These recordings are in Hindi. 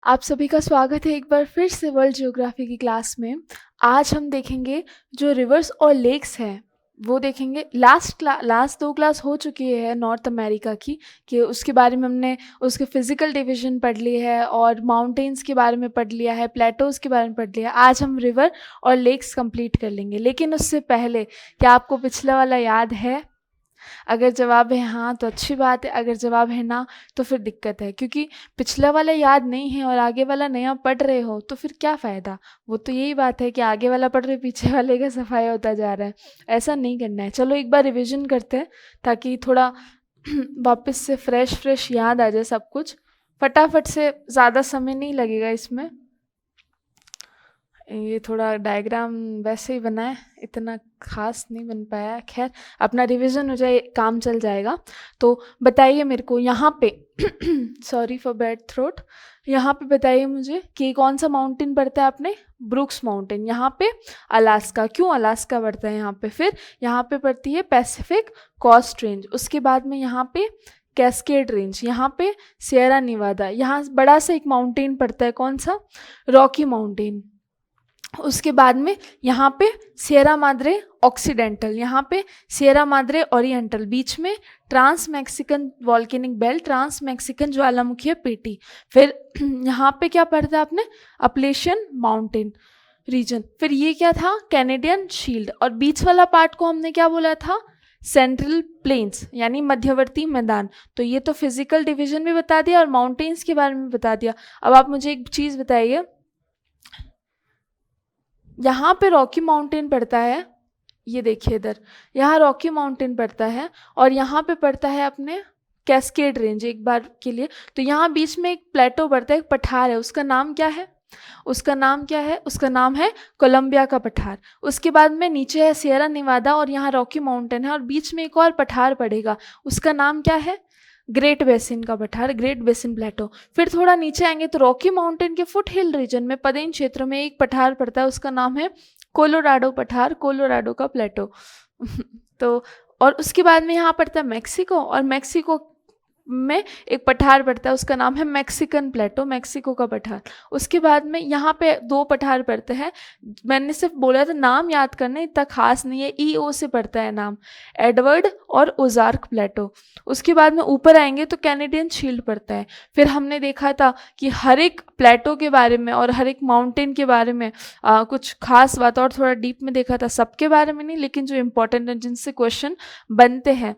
आप सभी का स्वागत है एक बार फिर से वर्ल्ड ज्योग्राफी की क्लास में। आज हम देखेंगे जो रिवर्स और लेक्स हैं वो देखेंगे। लास्ट दो क्लास हो चुकी है नॉर्थ अमेरिका की, कि उसके बारे में हमने उसके फिजिकल डिवीजन पढ़ ली है और माउंटेन्स के बारे में पढ़ लिया है, प्लेटोज के बारे में पढ़ लिया है। आज हम रिवर और लेक्स कंप्लीट कर लेंगे, लेकिन उससे पहले क्या आपको पिछला वाला याद है? अगर जवाब है हाँ तो अच्छी बात है, अगर जवाब है ना तो फिर दिक्कत है, क्योंकि पिछला वाला याद नहीं है और आगे वाला नया पढ़ रहे हो तो फिर क्या फ़ायदा। वो तो यही बात है कि आगे वाला पढ़ रहे पीछे वाले का सफाया होता जा रहा है। ऐसा नहीं करना है। चलो एक बार रिविजन करते हैं ताकि थोड़ा वापस से फ्रेश याद आ जाए सब कुछ। फटाफट से, ज़्यादा समय नहीं लगेगा इसमें। ये थोड़ा डायग्राम वैसे ही बना है, इतना खास नहीं बन पाया है। खैर, अपना रिवीजन हो जाए, काम चल जाएगा। तो बताइए मेरे को यहाँ पे सॉरी फॉर बैड थ्रोट। यहाँ पे बताइए मुझे कि कौन सा माउंटेन पड़ता है आपने? Brooks mountain. यहाँ पे अलास्का। क्यों अलास्का पड़ता है यहाँ पे? फिर यहाँ पे पड़ती है पैसिफिक कोस्ट रेंज। उसके बाद में यहाँ पे कैस्केड रेंज, यहाँ पे सियरा निवादा। यहाँ बड़ा सा एक माउंटेन पड़ता है, कौन सा? Rocky mountain. उसके बाद में यहाँ पे सियरा माद्रे ऑक्सीडेंटल, यहाँ पे सियरा माद्रे ओरिएंटल, बीच में Trans Mexican Volcanic Belt, Trans Mexican ज्वालामुखीय पेटी। फिर यहाँ पे क्या पढ़ता है आपने? Appalachian mountain region. फिर ये क्या था? Canadian Shield. और बीच वाला पार्ट को हमने क्या बोला था? सेंट्रल प्लेन्स, यानी मध्यवर्ती मैदान। तो ये तो फिजिकल डिवीजन भी बता दिया और माउंटेन्स के बारे में बता दिया। अब आप मुझे एक चीज़ बताइए, यहाँ पे रॉकी माउंटेन पड़ता है, ये देखिए इधर, यहाँ रॉकी माउंटेन पड़ता है और यहाँ पे पड़ता है अपने कैस्केड रेंज एक बार के लिए। तो यहाँ बीच में एक प्लेटो पड़ता है, एक पठार है, उसका नाम क्या है? उसका नाम क्या है? उसका नाम है कोलंबिया का पठार। उसके बाद में नीचे है सियरा निवादा और यहाँ रॉकी माउंटेन है और बीच में एक और पठार पड़ेगा, उसका नाम क्या है? ग्रेट बेसिन का पठार, ग्रेट बेसिन प्लेटो। फिर थोड़ा नीचे आएंगे तो रॉकी माउंटेन के फुट हिल रीजन में पदेन क्षेत्र में एक पठार पड़ता है, उसका नाम है कोलोराडो पठार, कोलोराडो का प्लेटो। तो और उसके बाद में यहाँ पड़ता है मैक्सिको, और मैक्सिको में एक पठार पड़ता है, उसका नाम है मैक्सिकन प्लेटो, मैक्सिको का पठार। उसके बाद में यहाँ पे दो पठार पड़ते हैं, मैंने सिर्फ बोला था नाम याद करना, इतना खास नहीं है, EO से पड़ता है नाम, एडवर्ड और ओजार्क प्लेटो। उसके बाद में ऊपर आएंगे तो कैनेडियन शील्ड पड़ता है। फिर हमने देखा था कि हर एक प्लेटो के बारे में और हर एक माउंटेन के बारे में कुछ खास बात और थोड़ा डीप में देखा था, सबके बारे में नहीं लेकिन जो इंपॉर्टेंट है जिनसे क्वेश्चन बनते हैं।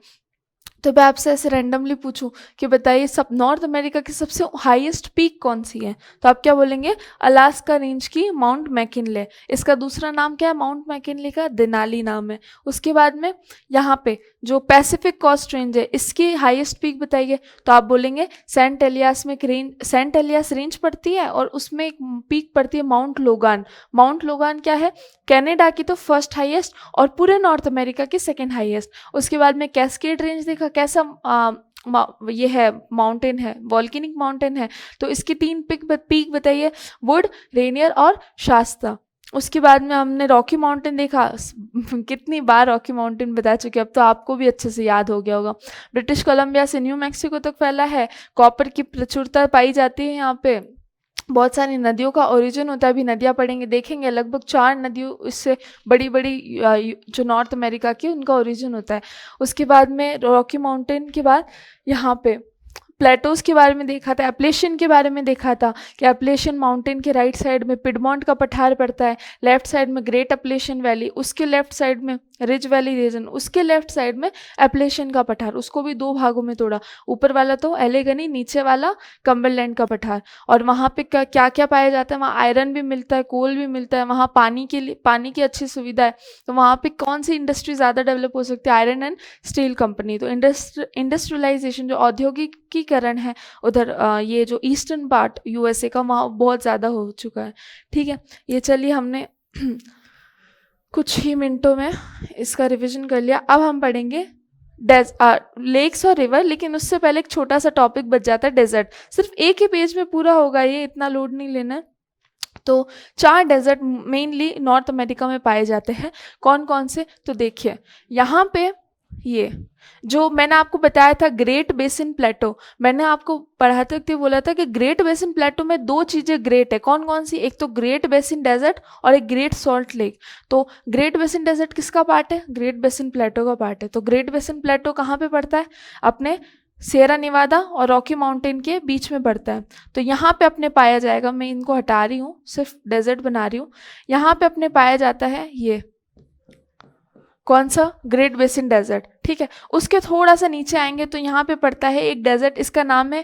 तो मैं आपसे ऐसे रैंडमली पूछूं कि बताइए सब नॉर्थ अमेरिका की सबसे हाईएस्ट पीक कौन सी है, तो आप क्या बोलेंगे? अलास्का रेंज की माउंट मैकिनले। इसका दूसरा नाम क्या है? माउंट मैकिनले का देनाली नाम है। उसके बाद में यहाँ पे जो पैसिफिक कोस्ट रेंज है, इसकी हाईएस्ट पीक बताइए, तो आप बोलेंगे सेंट एलियास में एक रेंज, सेंट एलियास रेंज पड़ती है और उसमें एक पीक पड़ती है माउंट लोगान। माउंट लोगान क्या है? कनाडा की तो फर्स्ट हाईएस्ट और पूरे नॉर्थ अमेरिका की सेकेंड हाईएस्ट। उसके बाद में कैस्केड रेंज देखा कैसा ये है, माउंटेन है, वॉल्केनिक माउंटेन है। तो इसकी 3 पीक बताइए, वुड, रेनियर और शास्ता। उसके बाद में हमने रॉकी माउंटेन देखा, कितनी बार रॉकी माउंटेन बता चुके, अब तो आपको भी अच्छे से याद हो गया होगा। ब्रिटिश कोलंबिया से न्यू मैक्सिको तक फैला है, कॉपर की प्रचुरता पाई जाती है यहाँ पे, बहुत सारी नदियों का ओरिजिन होता है, अभी नदियाँ पढ़ेंगे देखेंगे, लगभग 4 नदियों इससे बड़ी बड़ी जो नॉर्थ अमेरिका की उनका ओरिजिन होता है। उसके बाद में रॉकी माउंटेन के बाद यहाँ पे प्लेटोज के बारे में देखा था, एप्लेशियन के बारे में देखा था कि एप्लेशियन माउंटेन के राइट साइड में पिडमॉन्ट का पठार पड़ता है, लेफ्ट साइड में ग्रेट एप्लेशियन वैली, उसके लेफ्ट साइड में रिज वैली रीजन, उसके लेफ्ट साइड में एप्लेशियन का पठार। उसको भी 2 भागों में तोड़ा, ऊपर वाला तो एलेगनी, नीचे वाला कम्बरलैंड का पठार। और वहाँ पे क्या क्या पाया जाता है? वहाँ आयरन भी मिलता है, कोल भी मिलता है, वहाँ पानी की अच्छी सुविधा है। तो वहाँ पे कौन सी इंडस्ट्री ज़्यादा डेवलप हो सकती है? Iron and steel company. तो इंडस्ट्रियलाइजेशन, जो औद्योगिकीकरण है उधर, ये जो ईस्टर्न पार्ट USA का, वहाँ बहुत ज़्यादा हो चुका है। ठीक है, ये चलिए हमने कुछ ही मिनटों में इसका रिवीजन कर लिया। अब हम पढ़ेंगे लेक्स और रिवर, लेकिन उससे पहले एक छोटा सा टॉपिक बच जाता है, डेजर्ट। सिर्फ एक ही पेज में पूरा होगा, ये इतना लोड नहीं लेना है। तो 4 डेजर्ट मेनली नॉर्थ अमेरिका में पाए जाते हैं, कौन कौन से? तो देखिए यहाँ पे ये जो मैंने आपको बताया था ग्रेट बेसिन प्लेटो, मैंने आपको पढ़ाते वक्त बोला था कि ग्रेट बेसिन प्लेटो में दो चीज़ें ग्रेट है, कौन कौन सी, एक तो ग्रेट बेसिन डेजर्ट और एक ग्रेट सॉल्ट लेक। तो ग्रेट बेसिन डेजर्ट किसका पार्ट है, ग्रेट बेसिन प्लेटो का पार्ट है। तो ग्रेट बेसिन प्लेटो कहाँ पे पड़ता है, अपने सियरा निवादा और रॉकी माउंटेन के बीच में पड़ता है। तो यहाँ पे अपने पाया जाएगा, मैं इनको हटा रही हूँ, सिर्फ डेजर्ट बना रही हूँ, यहाँ पे अपने पाया जाता है ये कौन सा, ग्रेट बेसिन डेजर्ट। ठीक है, उसके थोड़ा सा नीचे आएंगे तो यहाँ पे पड़ता है एक डेजर्ट, इसका नाम है,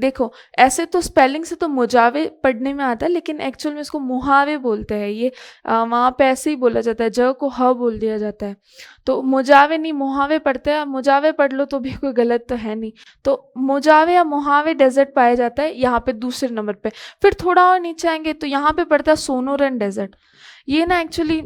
देखो ऐसे तो स्पेलिंग से तो मुजावे पढ़ने में आता है, लेकिन एक्चुअल में इसको मुहावे बोलते हैं। ये वहाँ पे ऐसे ही बोला जाता है, ज को ह बोल दिया जाता है। तो मुजावे नहीं मुहावे पढ़ते हैं, मुजावे पढ़ लो तो भी कोई गलत तो है नहीं। तो मुजावे या मुहावे डेजर्ट पाया जाता है यहाँ पे दूसरे नंबर पे। फिर थोड़ा और नीचे आएंगे तो यहाँ पे पड़ता है सोनोरन डेजर्ट। ये ना एक्चुअली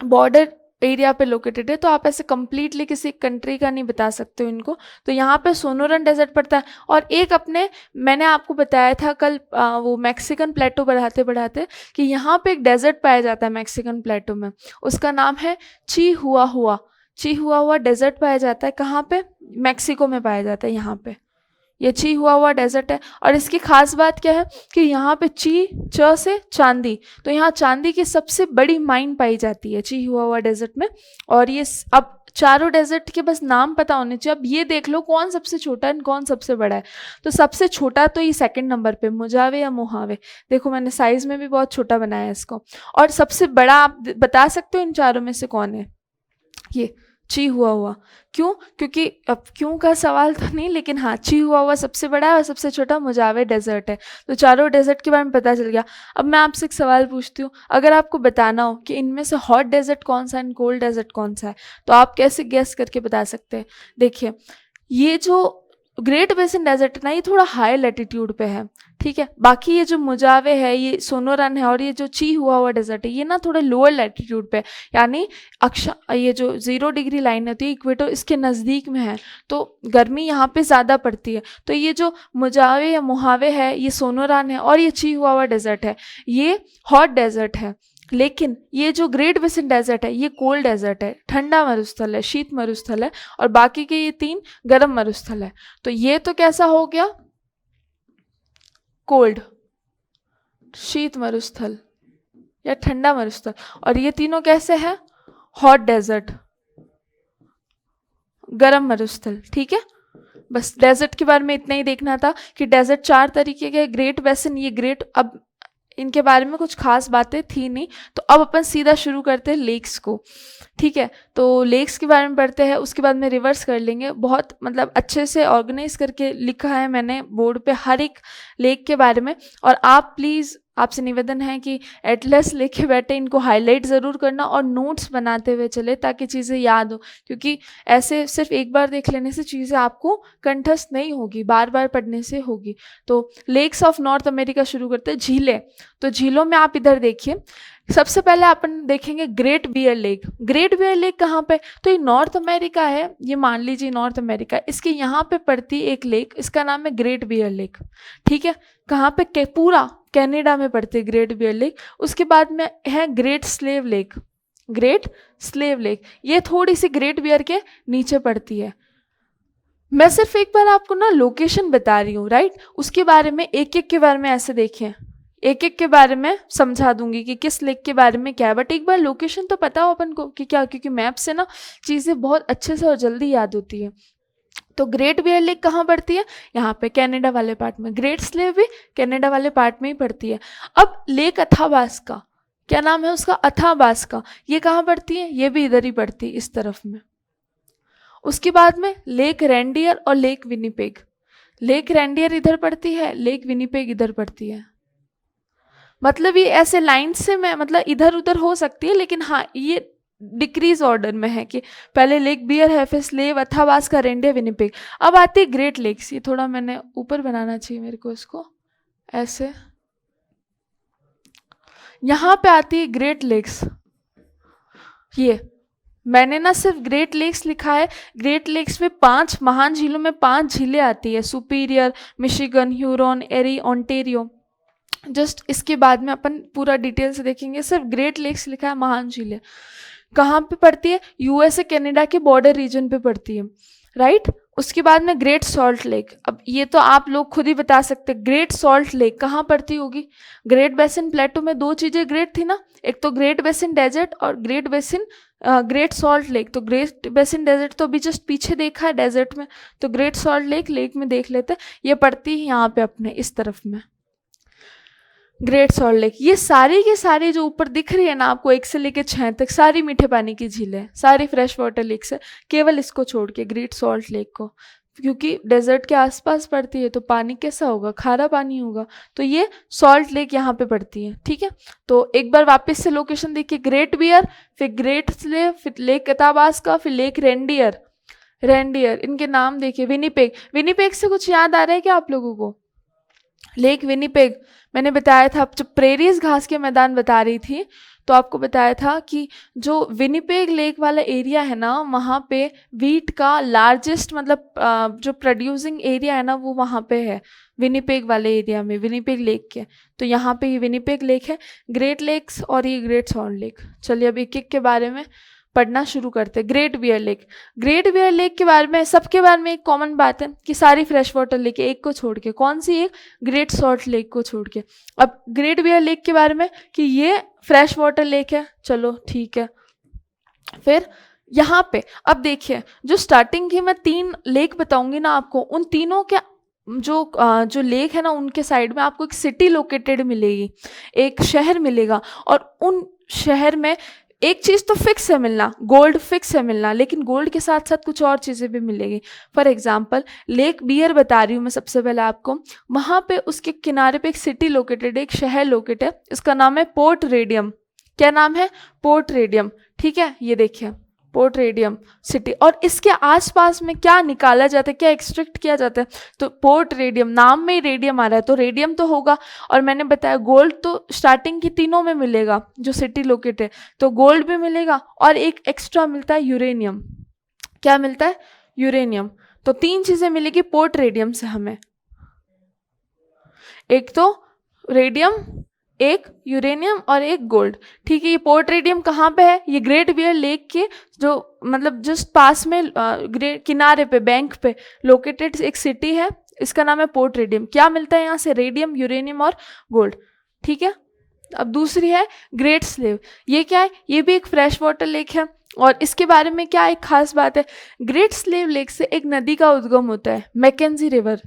बॉर्डर एरिया पे लोकेटेड है, तो आप ऐसे कंप्लीटली किसी कंट्री का नहीं बता सकते हो इनको। तो यहाँ पे सोनोरन डेजर्ट पड़ता है। और एक अपने, मैंने आपको बताया था कल वो मैक्सिकन प्लेटो बढ़ाते बढ़ाते कि यहाँ पे एक डेजर्ट पाया जाता है मैक्सिकन प्लेटो में, उसका नाम है चिहुआहुआ डेजर्ट पाया जाता है। कहाँ पे, मैक्सिको में पाया जाता है। यहाँ पे ये चिहुआहुआ डेजर्ट है। और इसकी खास बात क्या है कि यहाँ पे च से चांदी, तो यहाँ चांदी की सबसे बड़ी माइन पाई जाती है चिहुआहुआ डेजर्ट में। और ये अब चारों डेजर्ट के बस नाम पता होने चाहिए। अब ये देख लो कौन सबसे छोटा है कौन सबसे बड़ा है। तो सबसे छोटा तो ये सेकंड नंबर पे मुजावे या मोहावे, देखो मैंने साइज में भी बहुत छोटा बनाया है इसको। और सबसे बड़ा आप बता सकते हो इन चारों में से कौन है, ये चिहुआहुआ। क्यों, क्योंकि अब क्यों का सवाल तो नहीं, लेकिन हाँ चिहुआहुआ सबसे बड़ा है और सबसे छोटा मुजावे डेजर्ट है। तो चारों डेजर्ट के बारे में पता चल गया। अब मैं आपसे एक सवाल पूछती हूँ, अगर आपको बताना हो कि इनमें से हॉट डेजर्ट कौन सा है कोल्ड डेजर्ट कौन सा है, तो आप कैसे गेस करके बता सकते हैं। देखिए ये जो ग्रेट बेसिन डेजर्ट है ना, ये थोड़ा हाई लैटिट्यूड पे है, ठीक है। बाकी ये जो मुजावे है, ये सोनोरन है, और ये जो चिहुआहुआ डेजर्ट है, ये ना थोड़े लोअर लैटिट्यूड पे, यानी ये जो 0 डिग्री लाइन होती है इक्वेटर, इसके नज़दीक में है, तो गर्मी यहाँ पे ज़्यादा पड़ती है। तो ये जो मुजावे या मुहावे है, ये सोनोरन है, और ये चिहुआहुआ डेजर्ट है, ये हॉट डेजर्ट है। लेकिन ये जो ग्रेट बेसिन डेजर्ट है, ये कोल्ड डेजर्ट है, ठंडा मरुस्थल है, शीत मरुस्थल है। और बाकी के ये 3 गर्म मरुस्थल है। तो ये तो कैसा हो गया, कोल्ड, शीत मरुस्थल या ठंडा मरुस्थल। और ये तीनों कैसे है, हॉट डेजर्ट, गर्म मरुस्थल। ठीक है, बस डेजर्ट के बारे में इतना ही देखना था कि डेजर्ट 4 तरीके के, ग्रेट बेसिन, ये ग्रेट, अब इनके बारे में कुछ खास बातें थी नहीं। तो अब अपन सीधा शुरू करते हैं लेक्स को। ठीक है, तो लेक्स के बारे में पढ़ते हैं, उसके बाद में रिवर्स कर लेंगे। बहुत मतलब अच्छे से ऑर्गेनाइज करके लिखा है मैंने बोर्ड पे हर एक लेक के बारे में। और आप प्लीज़, आपसे निवेदन है कि एटलस लेके बैठे, इनको हाईलाइट ज़रूर करना और नोट्स बनाते हुए चले, ताकि चीज़ें याद हो। क्योंकि ऐसे सिर्फ एक बार देख लेने से चीज़ें आपको कंठस्थ नहीं होगी, बार बार पढ़ने से होगी। तो लेक्स ऑफ नॉर्थ अमेरिका शुरू करते हैं, झीलें। तो झीलों में आप इधर देखिए, सबसे पहले अपन देखेंगे Great Bear Lake. Great Bear Lake कहाँ पे, तो ये नॉर्थ अमेरिका है, ये मान लीजिए नॉर्थ अमेरिका, इसके यहाँ पे पड़ती एक लेक, इसका नाम है ग्रेट बियर लेक। ठीक है, कहाँ पे, पूरा कनाडा में पड़ती है ग्रेट बियर लेक। उसके बाद में है great slave lake, great slave lake, ये थोड़ी सी ग्रेट बियर के नीचे पड़ती है। मैं सिर्फ एक बार आपको ना लोकेशन बता रही हूँ, राइट। उसके बारे में एक एक के बारे में ऐसे देखें, एक एक के बारे में समझा दूंगी कि किस लेक के बारे में क्या है। बट एक बार लोकेशन तो पता हो अपन को कि क्या, क्योंकि मैप से ना चीज़ें बहुत अच्छे से और जल्दी याद होती है। तो ग्रेट बियर लेक कहाँ पड़ती है, यहाँ पे कनाडा वाले पार्ट में। ग्रेट स्लेव भी कनाडा वाले पार्ट में ही पड़ती है। अब लेक अथाबास्का, क्या नाम है उसका, अथाबास्का, ये कहाँ पड़ती है, ये भी इधर ही पड़ती है, इस तरफ में। उसके बाद में लेक रेंडियर और लेक विनिपेग। लेक रेंडियर इधर पड़ती है, लेक विनिपेग इधर पड़ती है। मतलब ये ऐसे लाइन से मैं, मतलब इधर उधर हो सकती है, लेकिन हाँ ये डिक्रीज ऑर्डर में है कि पहले लेक बियर है, फिर स्लेव, अथाबास्का, रेंडियर, विनिपेग। अब आती है ग्रेट लेक्स। ये थोड़ा मैंने ऊपर बनाना चाहिए मेरे को इसको, ऐसे। यहाँ पे आती है ग्रेट लेक्स। ये मैंने ना सिर्फ ग्रेट लेक्स लिखा है। ग्रेट लेक्स में 5 महान झीलों में 5 झीलें आती है, superior, Michigan, Huron, Erie, Ontario. Just इसके बाद में अपन पूरा डिटेल से देखेंगे, सिर्फ ग्रेट लेक्स लिखा है, महान झीलें। कहाँ पे पड़ती है? यूएसए कनाडा के बॉर्डर रीजन पे पड़ती है, राइट। उसके बाद में ग्रेट सॉल्ट लेक, अब ये तो आप लोग खुद ही बता सकते हैं ग्रेट सॉल्ट लेक कहाँ पड़ती होगी? ग्रेट बेसिन प्लेटो में दो चीजें ग्रेट थी ना, एक तो ग्रेट बेसिन डेजर्ट और ग्रेट सॉल्ट लेक। तो ग्रेट बेसिन डेजर्ट तो अभी जस्ट पीछे देखा है डेजर्ट में, तो ग्रेट सॉल्ट लेक में देख लेते हैं, ये पड़ती है यहाँ पे अपने इस तरफ में ग्रेट सॉल्ट लेक। ये सारी के सारी जो ऊपर दिख रही है ना आपको 1 से लेके 6 तक, सारी मीठे पानी की झीलें, सारी फ्रेश वाटर लेक्स है, केवल इसको छोड़ के ग्रेट सॉल्ट लेक को, क्योंकि डेजर्ट के आसपास पड़ती है तो पानी कैसा होगा? खारा पानी होगा। तो ये सॉल्ट लेक यहाँ पे पड़ती है, ठीक है। तो एक बार वापस से लोकेशन देखिए, ग्रेट बियर, फिर ग्रेट स्लेव, फिर लेक अथाबास्का, फिर लेक रेंडियर, इनके नाम देखिए। विनीपेग से कुछ याद आ रहा है क्या आप लोगों को? लेक विनीपेग मैंने बताया था, जब प्रेरीज घास के मैदान बता रही थी तो आपको बताया था कि जो विनीपेग लेक वाला एरिया है ना, वहाँ पे वीट का लार्जेस्ट मतलब जो प्रोड्यूसिंग एरिया है ना वो वहाँ पे है, विनीपेग वाले एरिया में, विनीपेग लेक के। तो यहाँ पे ये विनीपेग लेक है, ग्रेट लेक्स और ये ग्रेट सॉल्ट लेक। चलिए अब एक एक के बारे में पढ़ना शुरू करते हैं। ग्रेट बियर लेक के बारे में, सबके बारे में एक कॉमन बात है कि सारी फ्रेश वाटर लेक, एक को छोड़ के, कौन सी? एक ग्रेट सॉल्ट लेक को छोड़ के। अब ग्रेट बियर लेक के बारे में कि ये फ्रेश वाटर लेक है, चलो ठीक है। फिर यहाँ पे अब देखिए, जो स्टार्टिंग की मैं 3 लेक बताऊंगी ना आपको, उन तीनों के जो लेक है ना उनके साइड में आपको एक सिटी लोकेटेड मिलेगी, एक शहर मिलेगा, और उन शहर में एक चीज़ तो फिक्स है मिलना, गोल्ड फिक्स है मिलना, लेकिन गोल्ड के साथ साथ कुछ और चीज़ें भी मिलेगी। फॉर एग्जांपल लेक बियर बता रही हूँ मैं सबसे पहले आपको, वहाँ पे उसके किनारे पे एक सिटी लोकेटेड है, एक शहर लोकेटेड है, इसका नाम है पोर्ट रेडियम। क्या नाम है? पोर्ट रेडियम, ठीक है। ये देखिए पोर्ट रेडियम सिटी, और इसके आसपास में क्या निकाला जाता है, क्या एक्सट्रैक्ट किया जाता है? तो पोर्ट रेडियम, नाम में ही रेडियम आ रहा है तो रेडियम तो होगा, और मैंने बताया गोल्ड तो स्टार्टिंग की तीनों में मिलेगा जो सिटी लोकेट है, तो गोल्ड भी मिलेगा, और एक एक्स्ट्रा मिलता है यूरेनियम। क्या मिलता है? यूरेनियम। तो 3 चीजें मिलेगी पोर्ट रेडियम से हमें, एक तो रेडियम, एक यूरेनियम और एक गोल्ड, ठीक है। ये पोर्ट रेडियम कहाँ पे है? ये ग्रेट बियर लेक के जो मतलब जस्ट पास में किनारे पे, बैंक पे लोकेटेड एक सिटी है, इसका नाम है पोर्ट रेडियम। क्या मिलता है यहाँ से? रेडियम, यूरेनियम और गोल्ड, ठीक है। अब दूसरी है ग्रेट स्लेव, ये क्या है? ये भी एक फ्रेश वाटर लेक है, और इसके बारे में क्या एक खास बात है, ग्रेट स्लेव लेक से एक नदी का उद्गम होता है, मैकेंजी रिवर।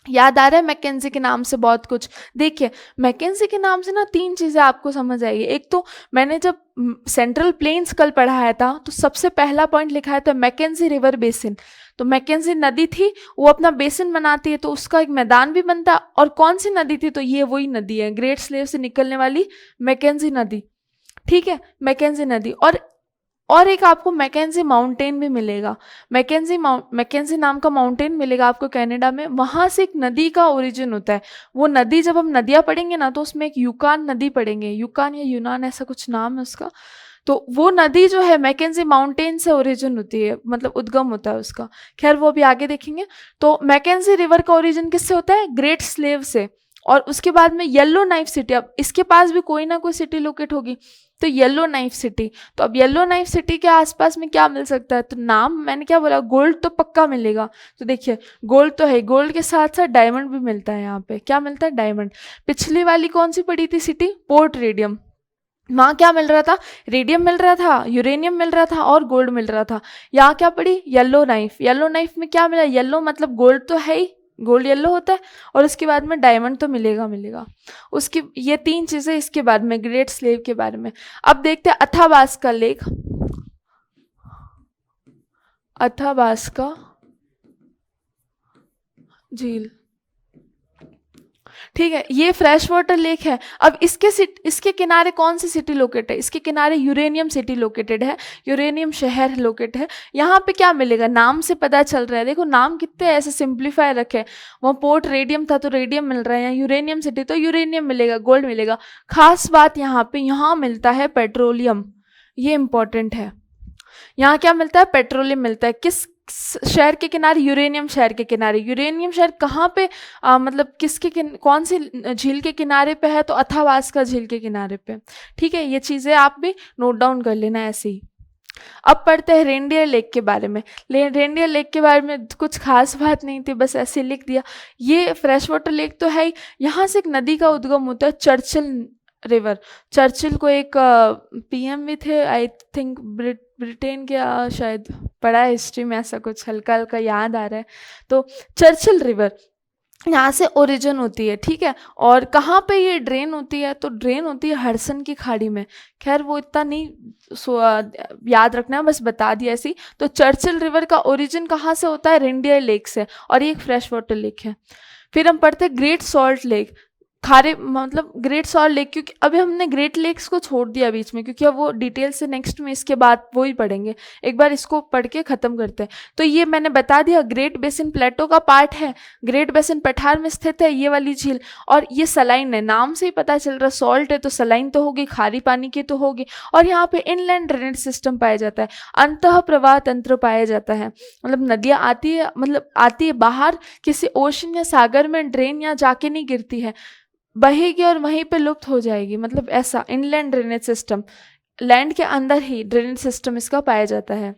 याद आ रहा है मैकेंजी के नाम से बहुत कुछ? देखिए मैकेंजी के नाम से ना 3 चीज़ें आपको समझ आएगी। एक तो मैंने जब सेंट्रल प्लेन्स कल पढ़ाया था तो सबसे पहला पॉइंट लिखा था मैकेंजी रिवर बेसिन। तो मैकेंजी नदी थी, वो अपना बेसिन बनाती है तो उसका एक मैदान भी बनता है, और कौन सी नदी थी? तो ये वही नदी है, ग्रेट स्लेव से निकलने वाली मैकेंजी नदी, ठीक है, मैकेंजी नदी। और एक आपको मैकेंजी माउंटेन भी मिलेगा, मैकेंजी नाम का माउंटेन मिलेगा आपको कनाडा में, वहाँ से एक नदी का ओरिजिन होता है। वो नदी, जब हम नदियाँ पढ़ेंगे ना तो उसमें एक यूकान नदी पढ़ेंगे, यूकान या यूनान ऐसा कुछ नाम है उसका। तो वो नदी जो है मैकेंजी माउंटेन से ओरिजिन होती है, मतलब उद्गम होता है उसका। खैर वो अभी आगे देखेंगे। तो मैकेंजी रिवर का ओरिजिन किससे होता है? ग्रेट स्लेव से। और उसके बाद में येलो नाइफ सिटी, अब इसके पास भी कोई ना कोई सिटी लोकेट होगी, तो येलो नाइफ सिटी। तो अब येलो नाइफ सिटी के आसपास में क्या मिल सकता है? तो नाम मैंने क्या बोला, गोल्ड तो पक्का मिलेगा। तो देखिए गोल्ड तो है, गोल्ड के साथ साथ डायमंड भी मिलता है यहाँ पे। क्या मिलता है? डायमंड। पिछली वाली कौन सी पड़ी थी सिटी? Port radium. वहाँ क्या मिल रहा था? रेडियम मिल रहा था, यूरेनियम मिल रहा था और गोल्ड मिल रहा था। यहाँ क्या पड़ी? Yellow knife. येलो नाइफ में क्या मिला? येलो मतलब गोल्ड तो है ही, गोल्ड येलो होता है, और उसके बाद में डायमंड तो मिलेगा। उसकी ये 3 चीजें इसके बाद में ग्रेट स्लेव के बारे में। अब देखते हैं अथाबास्का लेक, अथाबास्का झील, ठीक है। ये फ्रेश वाटर लेक है। अब इसके किनारे कौन सी सिटी लोकेट है? इसके किनारे यूरेनियम सिटी लोकेटेड है, यूरेनियम शहर लोकेट है। यहाँ पे क्या मिलेगा? नाम से पता चल रहा है, देखो नाम कितने ऐसे सिंप्लीफाई रखे। वहाँ पोर्ट रेडियम था तो रेडियम मिल रहा है, यहाँ यूरेनियम सिटी तो यूरेनियम मिलेगा, गोल्ड मिलेगा। खास बात यहाँ पे, यहाँ मिलता है पेट्रोलियम, ये इंपॉर्टेंट है। यहाँ क्या मिलता है? पेट्रोलियम मिलता है। शहर के किनारे, यूरेनियम शहर के किनारे। यूरेनियम शहर कहाँ पे मतलब कौन सी झील के किनारे पे है? तो अथावास्का झील के किनारे पे। ठीक है, ये चीज़ें आप भी नोट डाउन कर लेना ऐसे ही। अब पढ़ते हैं रेनडियर लेक के बारे में। रेनडियर लेक के बारे में कुछ खास बात नहीं थी, बस ऐसे लिख दिया। ये फ्रेश वाटर लेक तो है ही। यहाँ से एक नदी का उद्गम होता है, चर्चिल रिवर। चर्चिल को एक पीएम भी थे, आई थिंक ब्रिटेन के, शायद पढ़ा है हिस्ट्री में, ऐसा कुछ हल्का हल्का याद आ रहा है। तो चर्चिल रिवर यहाँ से ओरिजिन होती है। ठीक है, और कहाँ पे ये ड्रेन होती है? तो ड्रेन होती है हडसन की खाड़ी में। खैर वो इतना नहीं याद रखना है, बस बता दिया ऐसी। तो चर्चिल रिवर का ओरिजिन कहाँ से होता है? रेनडियर लेक से, और ये एक फ्रेश वाटर लेक है। फिर हम पढ़ते हैं ग्रेट सॉल्ट लेक। खारे मतलब ग्रेट सॉल्ट लेक, क्योंकि अभी हमने ग्रेट लेक्स को छोड़ दिया बीच में, क्योंकि अब वो डिटेल से नेक्स्ट में इसके बाद वो ही पढ़ेंगे। एक बार इसको पढ़ के ख़त्म करते हैं। तो ये मैंने बता दिया, ग्रेट बेसिन प्लेटो का पार्ट है। ग्रेट बेसिन पठार में स्थित है ये वाली झील, और ये सलाइन है, नाम से ही पता चल रहा, सॉल्ट है तो सलाइन तो होगी, खारी पानी की तो होगी। और यहाँ पे इनलैंड ड्रेनेज सिस्टम पाया जाता है, अंतः प्रवाह तंत्र पाया जाता है। मतलब नदियाँ आती है, मतलब आती है बाहर, किसी ओशन या सागर में ड्रेन या जाके नहीं गिरती है, बहेगी और वहीं पे लुप्त हो जाएगी। मतलब ऐसा इनलैंड ड्रेनेज सिस्टम, लैंड के अंदर ही ड्रेनेज सिस्टम इसका पाया जाता है।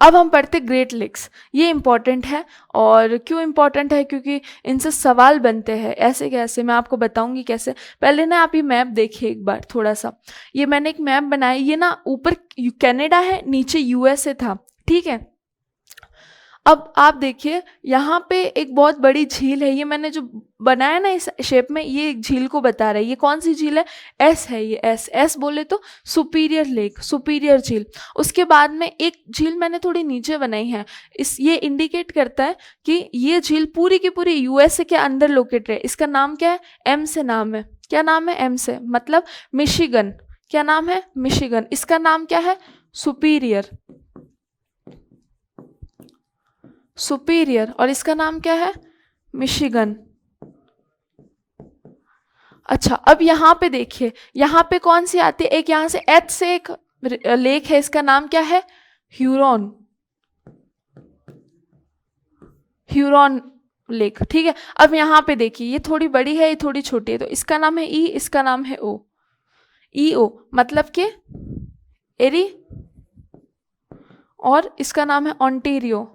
अब हम पढ़ते ग्रेट लेक्स। ये इंपॉर्टेंट है, और क्यों इंपॉर्टेंट है? क्योंकि इनसे सवाल बनते हैं। ऐसे कैसे, मैं आपको बताऊंगी कैसे। पहले ना आप ये मैप देखिए एक बार थोड़ा सा। ये मैंने एक मैप बनाया, ये ना ऊपर कनाडा है, नीचे यूएसए था। ठीक है, अब आप देखिए यहाँ पे एक बहुत बड़ी झील है। ये मैंने जो बनाया ना इस शेप में, ये एक झील को बता रहा है। ये कौन सी झील है? एस है ये, एस बोले तो सुपीरियर लेक, सुपीरियर झील। उसके बाद में एक झील मैंने थोड़ी नीचे बनाई है, ये इंडिकेट करता है कि ये झील पूरी की पूरी यूएसए के अंदर लोकेटेड है। इसका नाम क्या है? एम से नाम है। क्या नाम है? एम से, मतलब मिशिगन। क्या नाम है? मिशिगन। इसका नाम क्या है? Superior, superior. और इसका नाम क्या है? मिशिगन। अच्छा, अब यहाँ पे देखिए, यहाँ पे कौन सी आती है? एक यहाँ से एच से एक लेक है, इसका नाम क्या है? Huron, Huron lake. ठीक है, अब यहाँ पे देखिए, ये थोड़ी बड़ी है, ये थोड़ी छोटी है, तो इसका नाम है ई, इसका नाम है ओ। ई ओ मतलब के एरी, और इसका नाम है ऑन्टेरियो।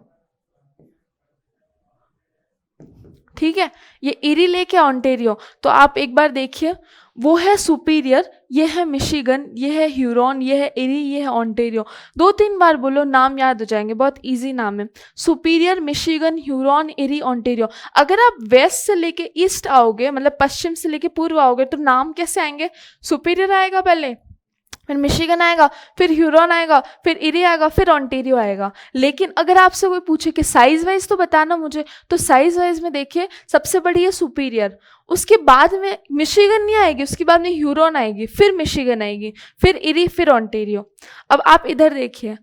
ठीक है, ये इरी लेक है, ऑन्टेरियो। तो आप एक बार देखिए, वो है सुपीरियर, ये है मिशिगन, ये है ह्यूरॉन, ये है इरी, ये है ऑन्टेरियो। 2-3 बार बोलो, नाम याद हो जाएंगे, बहुत इजी नाम है। Superior, Michigan, Huron, eri, Ontario. अगर आप वेस्ट से लेके ईस्ट आओगे, मतलब पश्चिम से लेके पूर्व आओगे, तो नाम कैसे आएंगे? सुपीरियर आएगा पहले, फिर मिशिगन आएगा, फिर ह्यूरॉन आएगा, फिर इरी आएगा, फिर ऑन्टेरियो आएगा। लेकिन अगर आपसे कोई पूछे कि साइज वाइज तो बताना मुझे, तो साइज वाइज में देखिए, सबसे बड़ी है सुपीरियर, उसके बाद में मिशिगन नहीं आएगी, उसके बाद में ह्यूरॉन आएगी, फिर मिशिगन आएगी, फिर इरी, फिर ऑन्टेरियो। अब आप इधर देखिए,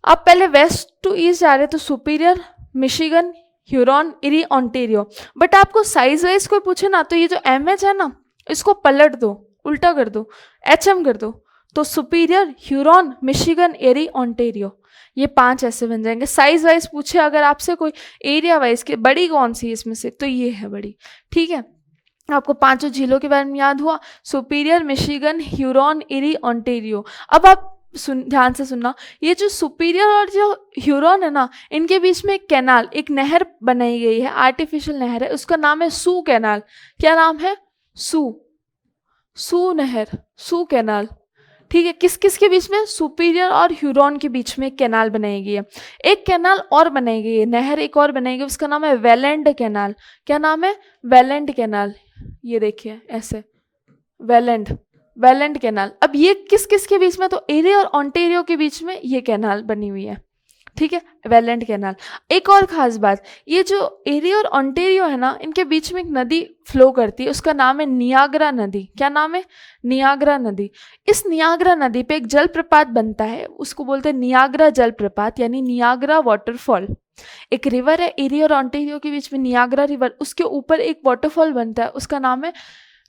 आप पहले वेस्ट टू ईस्ट जा रहे तो superior, Michigan, Huron, eri, Ontario. But आपको साइज वाइज कोई पूछे ना, तो ये जो एम एच है ना, इसको पलट दो, उल्टा कर दो, एच एम कर दो, तो सुपीरियर, ह्यूरॉन, मिशिगन, एरी, ऑन्टेरियो। ये 5 ऐसे बन जाएंगे। साइज वाइज पूछे अगर आपसे कोई, एरिया वाइज के बड़ी कौन सी है इसमें से, तो ये है बड़ी। ठीक है, आपको 5 झीलों के बारे में याद हुआ, सुपीरियर, मिशिगन, ह्यूरॉन, एरी, ऑन्टेरियो। अब आप ध्यान से सुनना, ये जो सुपीरियर और जो ह्यूरॉन है ना, इनके बीच में एक कैनाल, एक नहर बनाई गई है, आर्टिफिशियल नहर है, उसका नाम है सू कैनाल। क्या नाम है? सू नहर, सू कैनाल। ठीक है, किस किस के बीच में? सुपीरियर और ह्यूरॉन के बीच में एक कैनाल बनाई गई है। एक कैनाल और बनाई गई है, नहर एक और बनाई गई, उसका नाम है वेलेंड कैनाल। क्या नाम है? वेलेंड कैनाल। ये देखिए ऐसे, वेलेंड कैनाल। अब ये किस किस के बीच में? तो एरी और ऑन्टेरियो के बीच में ये कैनाल बनी हुई है। ठीक है, वेलेंड कैनाल। एक और खास बात, ये जो एरी और ऑन्टेरियो है ना, इनके बीच में एक नदी फ्लो करती है, उसका नाम है नियाग्रा नदी। क्या नाम है? नियाग्रा नदी। इस नियाग्रा नदी पे एक जलप्रपात बनता है, उसको बोलते हैं नियाग्रा जलप्रपात, यानी नियाग्रा वाटरफॉल। एक रिवर है एरी और ऑन्टेरियो के बीच में, नियाग्रा रिवर, उसके ऊपर एक वाटरफॉल बनता है, उसका नाम है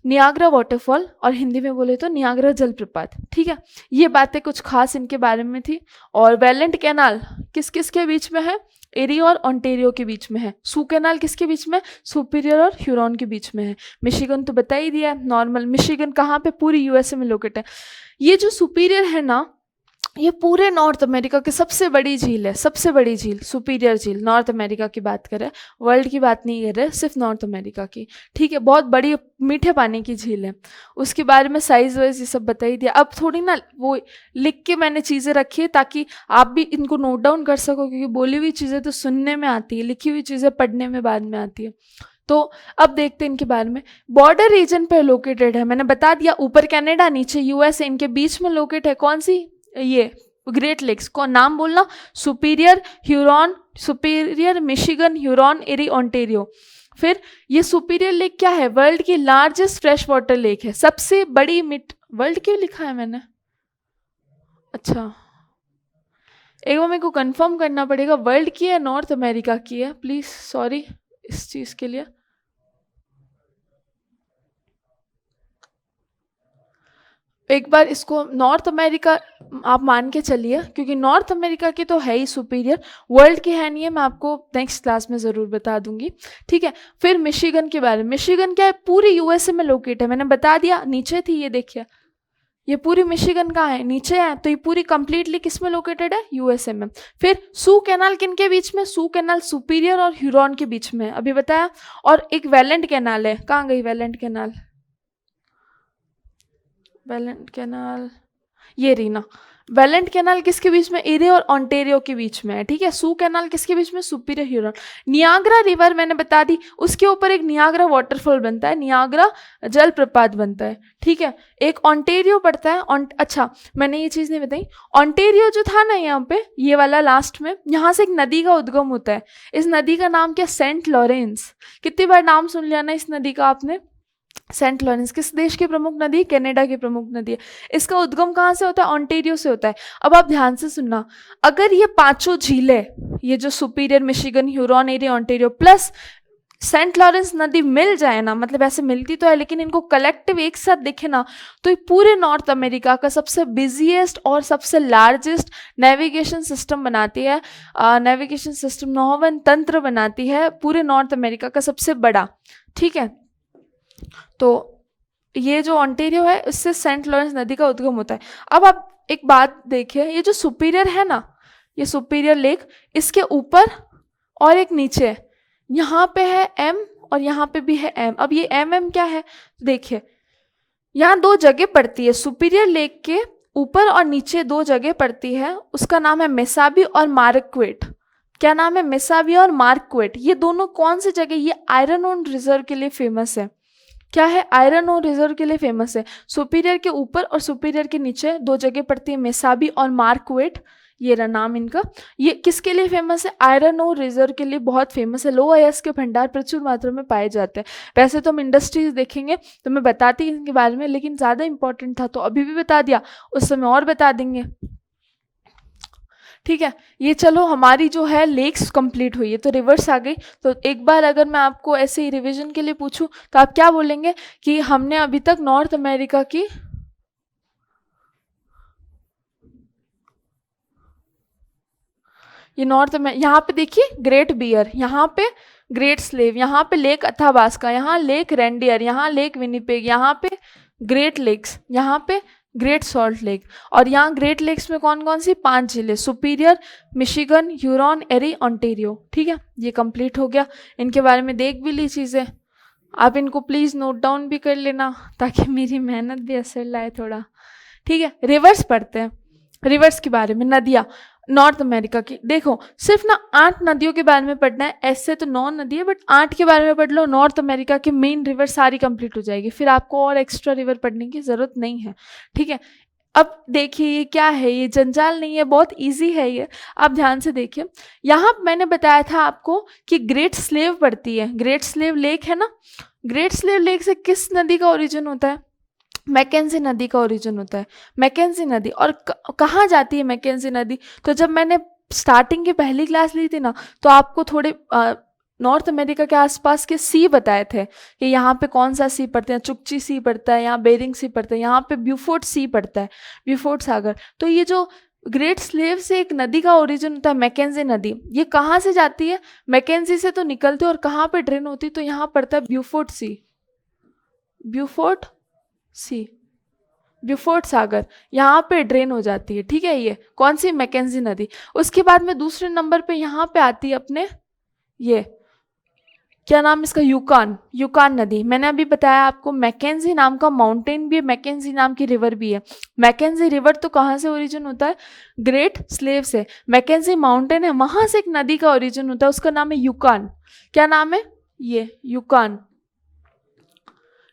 नियाग्रा वाटरफॉल और हिंदी में बोले तो नियाग्रा जलप्रपात। ठीक है, ये बातें कुछ खास इनके बारे में थी। और वेलेंट कैनाल किस किस के बीच में है? एरी और ओंटारियो के बीच में है। सू कैनाल किसके बीच में? सुपीरियर और ह्यूरॉन के बीच में है। मिशिगन तो बता ही दिया, नॉर्मल। मिशिगन कहाँ पे? पूरी यूएसए में लोकेट है। ये जो सुपीरियर है ना, ये पूरे नॉर्थ अमेरिका की सबसे बड़ी झील है, सबसे बड़ी झील, सुपीरियर झील। नॉर्थ अमेरिका की बात करें, वर्ल्ड की बात नहीं कर रहे, सिर्फ नॉर्थ अमेरिका की। ठीक है, बहुत बड़ी मीठे पानी की झील है। उसके बारे में साइज वाइज ये सब बता ही दिया। अब थोड़ी ना वो लिख के मैंने चीज़ें रखी है ताकि आप भी इनको नोट डाउन कर सको, क्योंकि बोली हुई चीज़ें तो सुनने में आती है, लिखी हुई चीज़ें पढ़ने में बाद में आती है। तो अब देखते हैं इनके बारे में। बॉर्डर रीजन पे लोकेटेड है, मैंने बता दिया। ऊपर कनाडा, नीचे यूएसए, इनके बीच में लोकेट है कौन सी? ये ग्रेट लेक्स। को नाम बोलना, Superior, Huron, Superior, Michigan, Huron, Erie, Ontario. फिर ये सुपीरियर लेक क्या है? वर्ल्ड की लार्जेस्ट फ्रेश वाटर लेक है, सबसे बड़ी मिट। वर्ल्ड क्यों लिखा है मैंने? अच्छा, एक बार मेरे को कंफर्म करना पड़ेगा, वर्ल्ड की है नॉर्थ अमेरिका की है? प्लीज सॉरी इस चीज के लिए। एक बार इसको नॉर्थ अमेरिका आप मान के चलिए, क्योंकि नॉर्थ अमेरिका की तो है ही सुपीरियर, वर्ल्ड की है नहीं है। मैं आपको नेक्स्ट क्लास में ज़रूर बता दूंगी। ठीक है, फिर मिशिगन के बारे में। मिशिगन क्या है? पूरी यूएसए में लोकेट है, मैंने बता दिया। नीचे थी, ये देखिए, ये पूरी मिशिगन कहाँ है? नीचे है। तो ये पूरी कंप्लीटली किस में लोकेटेड है? यूएसए में। फिर सू कैनाल किन के बीच में? सू कैनाल सुपीरियर और ह्यूरॉन के बीच में, अभी बताया। और एक वेलेंट कैनाल है, कहाँ गई वेलेंट कैनाल? वेलेंट कैनाल ये रीना। वेलेंट कैनाल किसके बीच में? एरी और ओंटारियो के बीच में है। ठीक है, सू कैनाल किसके बीच में? Superior, Huron. नियाग्रा रिवर मैंने बता दी, उसके ऊपर एक नियाग्रा वाटरफॉल बनता है, नियाग्रा जलप्रपात बनता है। ठीक है, एक ओंटारियो पड़ता है। अच्छा, मैंने ये चीज़ नहीं बताई, ओंटारियो जो था ना यहाँ पे, ये वाला लास्ट में, यहाँ से एक नदी का उद्गम होता है। इस नदी का नाम क्या? Saint Lawrence. कितनी बार नाम सुन लिया ना इस नदी का आपने? Saint Lawrence. किस देश की प्रमुख नदी? कनाडा की प्रमुख नदी है। इसका उद्गम कहाँ से होता है? ओंटारियो से होता है। अब आप ध्यान से सुनना, अगर ये पांचों झीलें, ये जो superior, Michigan, Huron, Erie, Ontario plus Saint Lawrence नदी मिल जाए ना, मतलब ऐसे मिलती तो है लेकिन इनको कलेक्टिव एक साथ दिखे ना, तो ये पूरे नॉर्थ अमेरिका का सबसे बिजिएस्ट और सबसे लार्जेस्ट नेविगेशन सिस्टम बनाती है। नेविगेशन सिस्टम, नौवन तंत्र बनाती है, पूरे नॉर्थ अमेरिका का सबसे बड़ा। ठीक है, तो ये जो ओंटारियो है, इससे सेंट लॉरेंस नदी का उद्गम होता है। अब आप एक बात देखिए, ये जो सुपीरियर है ना, ये सुपीरियर लेक, इसके ऊपर और एक नीचे, यहाँ पे है एम और यहाँ पे भी है एम। अब ये एम क्या है? देखिए, यहाँ दो जगह पड़ती है, सुपीरियर लेक के ऊपर और नीचे दो जगह पड़ती है, उसका नाम है मेसाबी और मार्क्वेट। क्या नाम है? मेसाबी और मार्क्वेट। ये दोनों कौन सी जगह? ये आयरन ओर रिजर्व के लिए फेमस है। क्या है? आयरन ओर रिजर्व के लिए फेमस है। सुपीरियर के ऊपर और सुपीरियर के नीचे दो जगह पड़ती है, मेसाबी और मार्क्वेट, ये रहा नाम इनका। ये किसके लिए फेमस है? आयरन ओर रिजर्व के लिए बहुत फेमस है। लोह अयस्क के भंडार प्रचुर मात्रा में पाए जाते हैं। वैसे तो हम इंडस्ट्रीज देखेंगे तो मैं बताती इनके बारे में, लेकिन ज़्यादा इंपॉर्टेंट था तो अभी भी बता दिया, उस समय और बता देंगे। ठीक है, ये चलो हमारी जो है लेक्स कंप्लीट हुई है, तो रिवर्स आ गई। तो एक बार अगर मैं आपको ऐसे ही रिवीजन के लिए पूछूं तो आप क्या बोलेंगे कि हमने अभी तक नॉर्थ अमेरिका की, ये नॉर्थ में, यहाँ पे देखिए ग्रेट बियर, यहाँ पे ग्रेट स्लेव, यहाँ पे लेक अथाबास्का, यहाँ लेक रेंडियर, यहाँ लेक विनिपेग, यहाँ पे ग्रेट लेक्स, यहाँ पे ग्रेट सॉल्ट लेक। और यहाँ ग्रेट लेक्स में कौन कौन सी? 5 जिले, superior, Michigan, Huron, Erie, Ontario. ठीक है, ये कंप्लीट हो गया। इनके बारे में देख भी ली चीज़ें, आप इनको प्लीज़ नोट डाउन भी कर लेना ताकि मेरी मेहनत भी असर लाए थोड़ा। ठीक है, रिवर्स पढ़ते हैं। रिवर्स के बारे में, नदियाँ नॉर्थ अमेरिका की, देखो सिर्फ ना 8 नदियों के बारे में पढ़ना है, ऐसे तो 9 नदी है बट 8 के बारे में पढ़ लो, नॉर्थ अमेरिका की मेन रिवर सारी कंप्लीट हो जाएगी, फिर आपको और एक्स्ट्रा रिवर पढ़ने की ज़रूरत नहीं है। ठीक है, अब देखिए ये क्या है, ये जंजाल नहीं है, बहुत इजी है ये, आप ध्यान से देखिए। यहाँ मैंने बताया था आपको कि ग्रेट स्लेव पड़ती है, ग्रेट स्लेव लेक है ना, ग्रेट स्लेव लेक से किस नदी का ओरिजिन होता है? मैकेंजी नदी का ओरिजिन होता है, मैकेंजी नदी। और कहाँ जाती है मैकेंजी नदी? तो जब मैंने स्टार्टिंग की पहली क्लास ली थी ना, तो आपको थोड़े नॉर्थ अमेरिका के आसपास के सी बताए थे कि यहाँ पे कौन सा सी पड़ता है, चुकची सी पड़ता है, यहाँ बेरिंग सी पड़ता है, यहाँ पे ब्यूफोर्ट सी पड़ता है, ब्यूफोर्ट सागर। तो ये जो ग्रेट स्लेव से एक नदी का ओरिजिन होता है मैकेंजी नदी, ये कहाँ से जाती है, मैकेंजी से तो निकलती है और कहाँ पे ड्रेन होती है, तो यहाँ पड़ता है ब्यूफोर्ट सी, ब्यूफोर्ट सी, ब्यूफोर्ट सागर, यहाँ पे ड्रेन हो जाती है। ठीक है, ये कौन सी, मैकेंजी नदी। उसके बाद में दूसरे नंबर पे यहाँ पे आती है अपने ये क्या नाम इसका, यूकान, यूकान नदी। मैंने अभी बताया आपको मैकेंजी नाम का माउंटेन भी है, मैकेंजी नाम की रिवर भी है। मैकेंजी रिवर तो कहाँ से ओरिजिन होता है, ग्रेट स्लेव से। मैकेंजी माउंटेन है, वहां से एक नदी का ओरिजिन होता है, उसका नाम है यूकान। क्या नाम है, ये यूकान,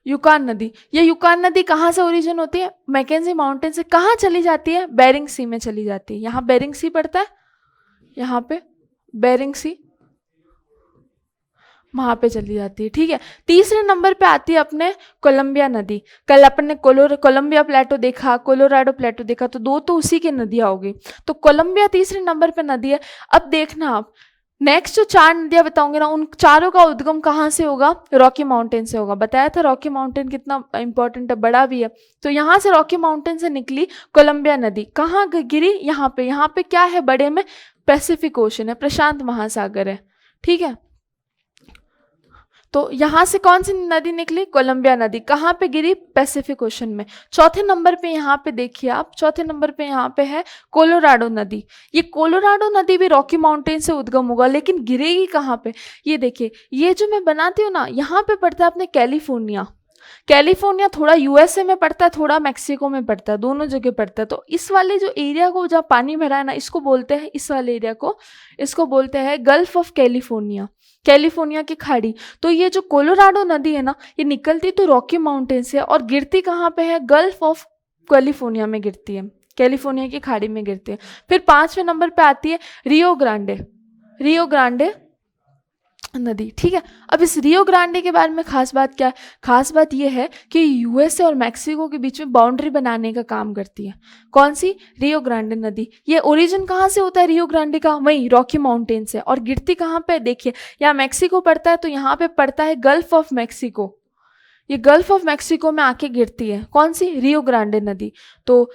यूकान नदी। ये यूकान नदी कहाँ से ओरिजिन होती है, मैकेंजी माउंटेन से। कहाँ चली जाती है, बेरिंग सी में चली जाती है। यहाँ बेरिंग सी पड़ता है, यहाँ पे बेरिंग सी, वहां पे चली जाती है। ठीक है, तीसरे नंबर पे आती है अपने कोलंबिया नदी। कल अपन ने कोलंबिया प्लेटो देखा, कोलोराडो प्लेटो देखा, तो दो तो उसी की नदियां होगी। तो कोलंबिया तीसरे नंबर पे नदी है। अब देखना आप, नेक्स्ट जो 4 नदियां बताऊंगे ना, उन चारों का उद्गम कहाँ से होगा, रॉकी माउंटेन से होगा। बताया था रॉकी माउंटेन कितना इंपॉर्टेंट है, बड़ा भी है। तो यहाँ से रॉकी माउंटेन से निकली कोलंबिया नदी, कहाँ गिरी, यहाँ पे। यहाँ पे क्या है, बड़े में पैसिफिक ओशन है, प्रशांत महासागर है। ठीक है, तो यहाँ से कौन सी नदी निकली, कोलंबिया नदी। कहाँ पे गिरी, पैसिफिक ओशन में। चौथे नंबर पे यहाँ पे देखिए आप, चौथे नंबर पे यहाँ पे है कोलोराडो नदी। ये कोलोराडो नदी भी रॉकी माउंटेन से उद्गम होगा, लेकिन गिरेगी कहाँ पे, ये देखिए, ये जो मैं बनाती हूँ ना, यहाँ पे पड़ता है अपने कैलिफोर्निया। कैलिफोर्निया थोड़ा यूएसए में पड़ता है, थोड़ा मैक्सिको में पड़ता है, दोनों जगह पड़ता है। तो इस वाले जो एरिया को जहाँ पानी भरा है ना, इसको बोलते हैं, इस वाले एरिया को, इसको बोलते हैं गल्फ ऑफ कैलिफोर्निया, कैलिफोर्निया की खाड़ी। तो ये जो कोलोराडो नदी है ना, ये निकलती तो रॉकी माउंटेन से और गिरती कहाँ पे है, गल्फ ऑफ कैलिफोर्निया में गिरती है, कैलिफोर्निया की खाड़ी में गिरती है। फिर 5वें नंबर पे आती है रियो ग्रांडे, रियो ग्रांडे नदी। ठीक है, अब इस रियो ग्रांडे के बारे में खास बात क्या है, खास बात यह है कि यूएसए और मैक्सिको के बीच में बाउंड्री बनाने का काम करती है। कौन सी, रियो ग्रांडे नदी। ये ओरिजिन कहाँ से होता है रियो ग्रांडे का, वहीं रॉकी माउंटेन से। और गिरती कहाँ पे, देखिए यहाँ मैक्सिको पड़ता है, तो यहाँ पे पड़ता है गल्फ ऑफ मैक्सिको, ये गल्फ ऑफ मैक्सिको में आके गिरती है। कौन सी, रियो ग्रांडे नदी। तो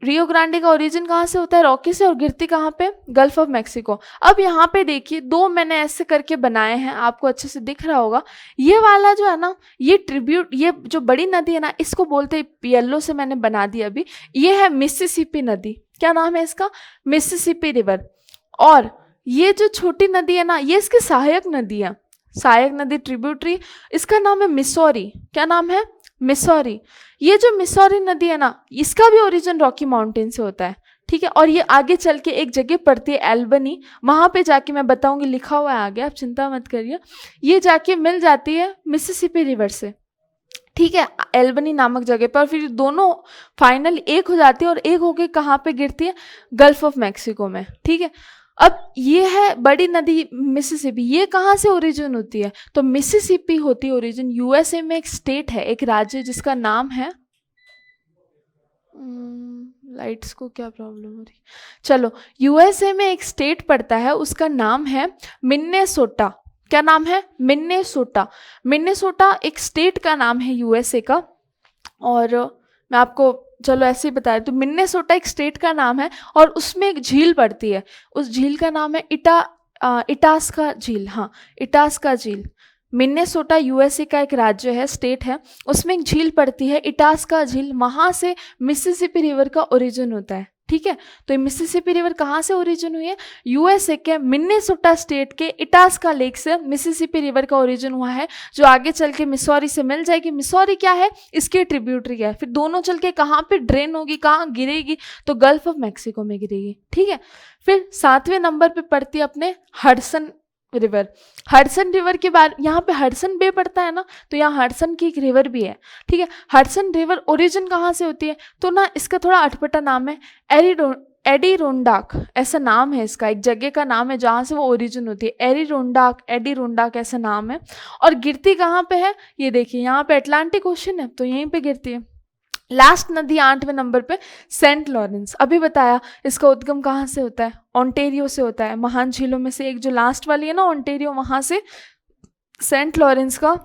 रियो ग्रांडे का ओरिजिन कहाँ से होता है, रॉकी से, और गिरती कहाँ पे, गल्फ ऑफ मैक्सिको। अब यहाँ पे देखिए, दो मैंने ऐसे करके बनाए हैं, आपको अच्छे से दिख रहा होगा। ये वाला जो है ना, ये ट्रिब्यूट, ये जो बड़ी नदी है ना, इसको बोलते हैं, येलो से मैंने बना दिया अभी, ये है मिसिसिपी नदी। क्या नाम है इसका, मिसिसिपी रिवर। और ये जो छोटी नदी है ना, ये इसकी सहायक नदी है, सहायक नदी, ट्रिब्यूटरी, इसका नाम है मिसौरी। क्या नाम है, मिसौरी। ये जो मिसौरी नदी है ना, इसका भी ओरिजिन रॉकी माउंटेन से होता है। ठीक है, और ये आगे चल के एक जगह पड़ती है एल्बनी, वहां पे जाके मैं बताऊंगी, लिखा हुआ है आगे, आप चिंता मत करिए। ये जाके मिल जाती है मिसिसिपी रिवर से। ठीक है, एल्बनी नामक जगह पर, फिर दोनों फाइनल एक हो जाती है और एक होके कहाँ पे गिरती है, गल्फ ऑफ मैक्सिको में। ठीक है, अब ये है बड़ी नदी मिसिसिपी, ये कहाँ से ओरिजिन होती है, तो मिसिसिपी होती है ओरिजिन यूएसए में। एक स्टेट है, एक राज्य, जिसका नाम है, लाइट्स को क्या प्रॉब्लम हो रही, चलो, यूएसए में एक स्टेट पड़ता है, उसका नाम है मिन्नेसोटा। क्या नाम है, मिन्नेसोटा। मिन्नेसोटा एक स्टेट का नाम है यूएसए का। और मैं आपको चलो ऐसे ही बताया, तो मिन्नेसोटा एक स्टेट का नाम है, और उसमें एक झील पड़ती है, उस झील का नाम है इटास्का झील। हाँ, इटास्का झील। मिन्नेसोटा यूएसए का एक राज्य है, स्टेट है, उसमें एक झील पड़ती है, इटास्का झील, वहां से मिसिसिपी रिवर का ओरिजिन होता है। ठीक है, तो ये मिसिसिपी रिवर कहाँ से ओरिजिन हुई है, यूएसए के मिन्नेसोटा स्टेट के इटास्का लेक से मिसिसिपी रिवर का ओरिजिन हुआ है, जो आगे चल के मिसौरी से मिल जाएगी। मिसौरी क्या है, इसके ट्रिब्यूटरी है, फिर दोनों चल के कहाँ पे ड्रेन होगी, कहाँ गिरेगी, तो गल्फ ऑफ मैक्सिको में गिरेगी। ठीक है, फिर 7वें नंबर पे पड़ती है अपने हडसन रिवर। हडसन रिवर के बारे, यहाँ पे हडसन बे पड़ता है ना, तो यहाँ हडसन की एक रिवर भी है। ठीक है, हडसन रिवर ओरिजिन कहाँ से होती है, तो ना इसका थोड़ा अटपटा नाम है, एडिरोंडाक ऐसा नाम है इसका, एक जगह का नाम है जहाँ से वो ओरिजिन होती है, एडिरोंडाक ऐसा नाम है। और गिरती कहाँ पे है, ये देखिए यहाँ पे अटलांटिक ओशन है, तो यहीं पे गिरती है। लास्ट नदी 8वें नंबर पे सेंट लॉरेंस। अभी बताया इसका उद्गम कहाँ से होता है, ओंटेरियो से होता है। महान झीलों में से एक जो लास्ट वाली है ना ओंटेरियो, वहाँ से सेंट लॉरेंस का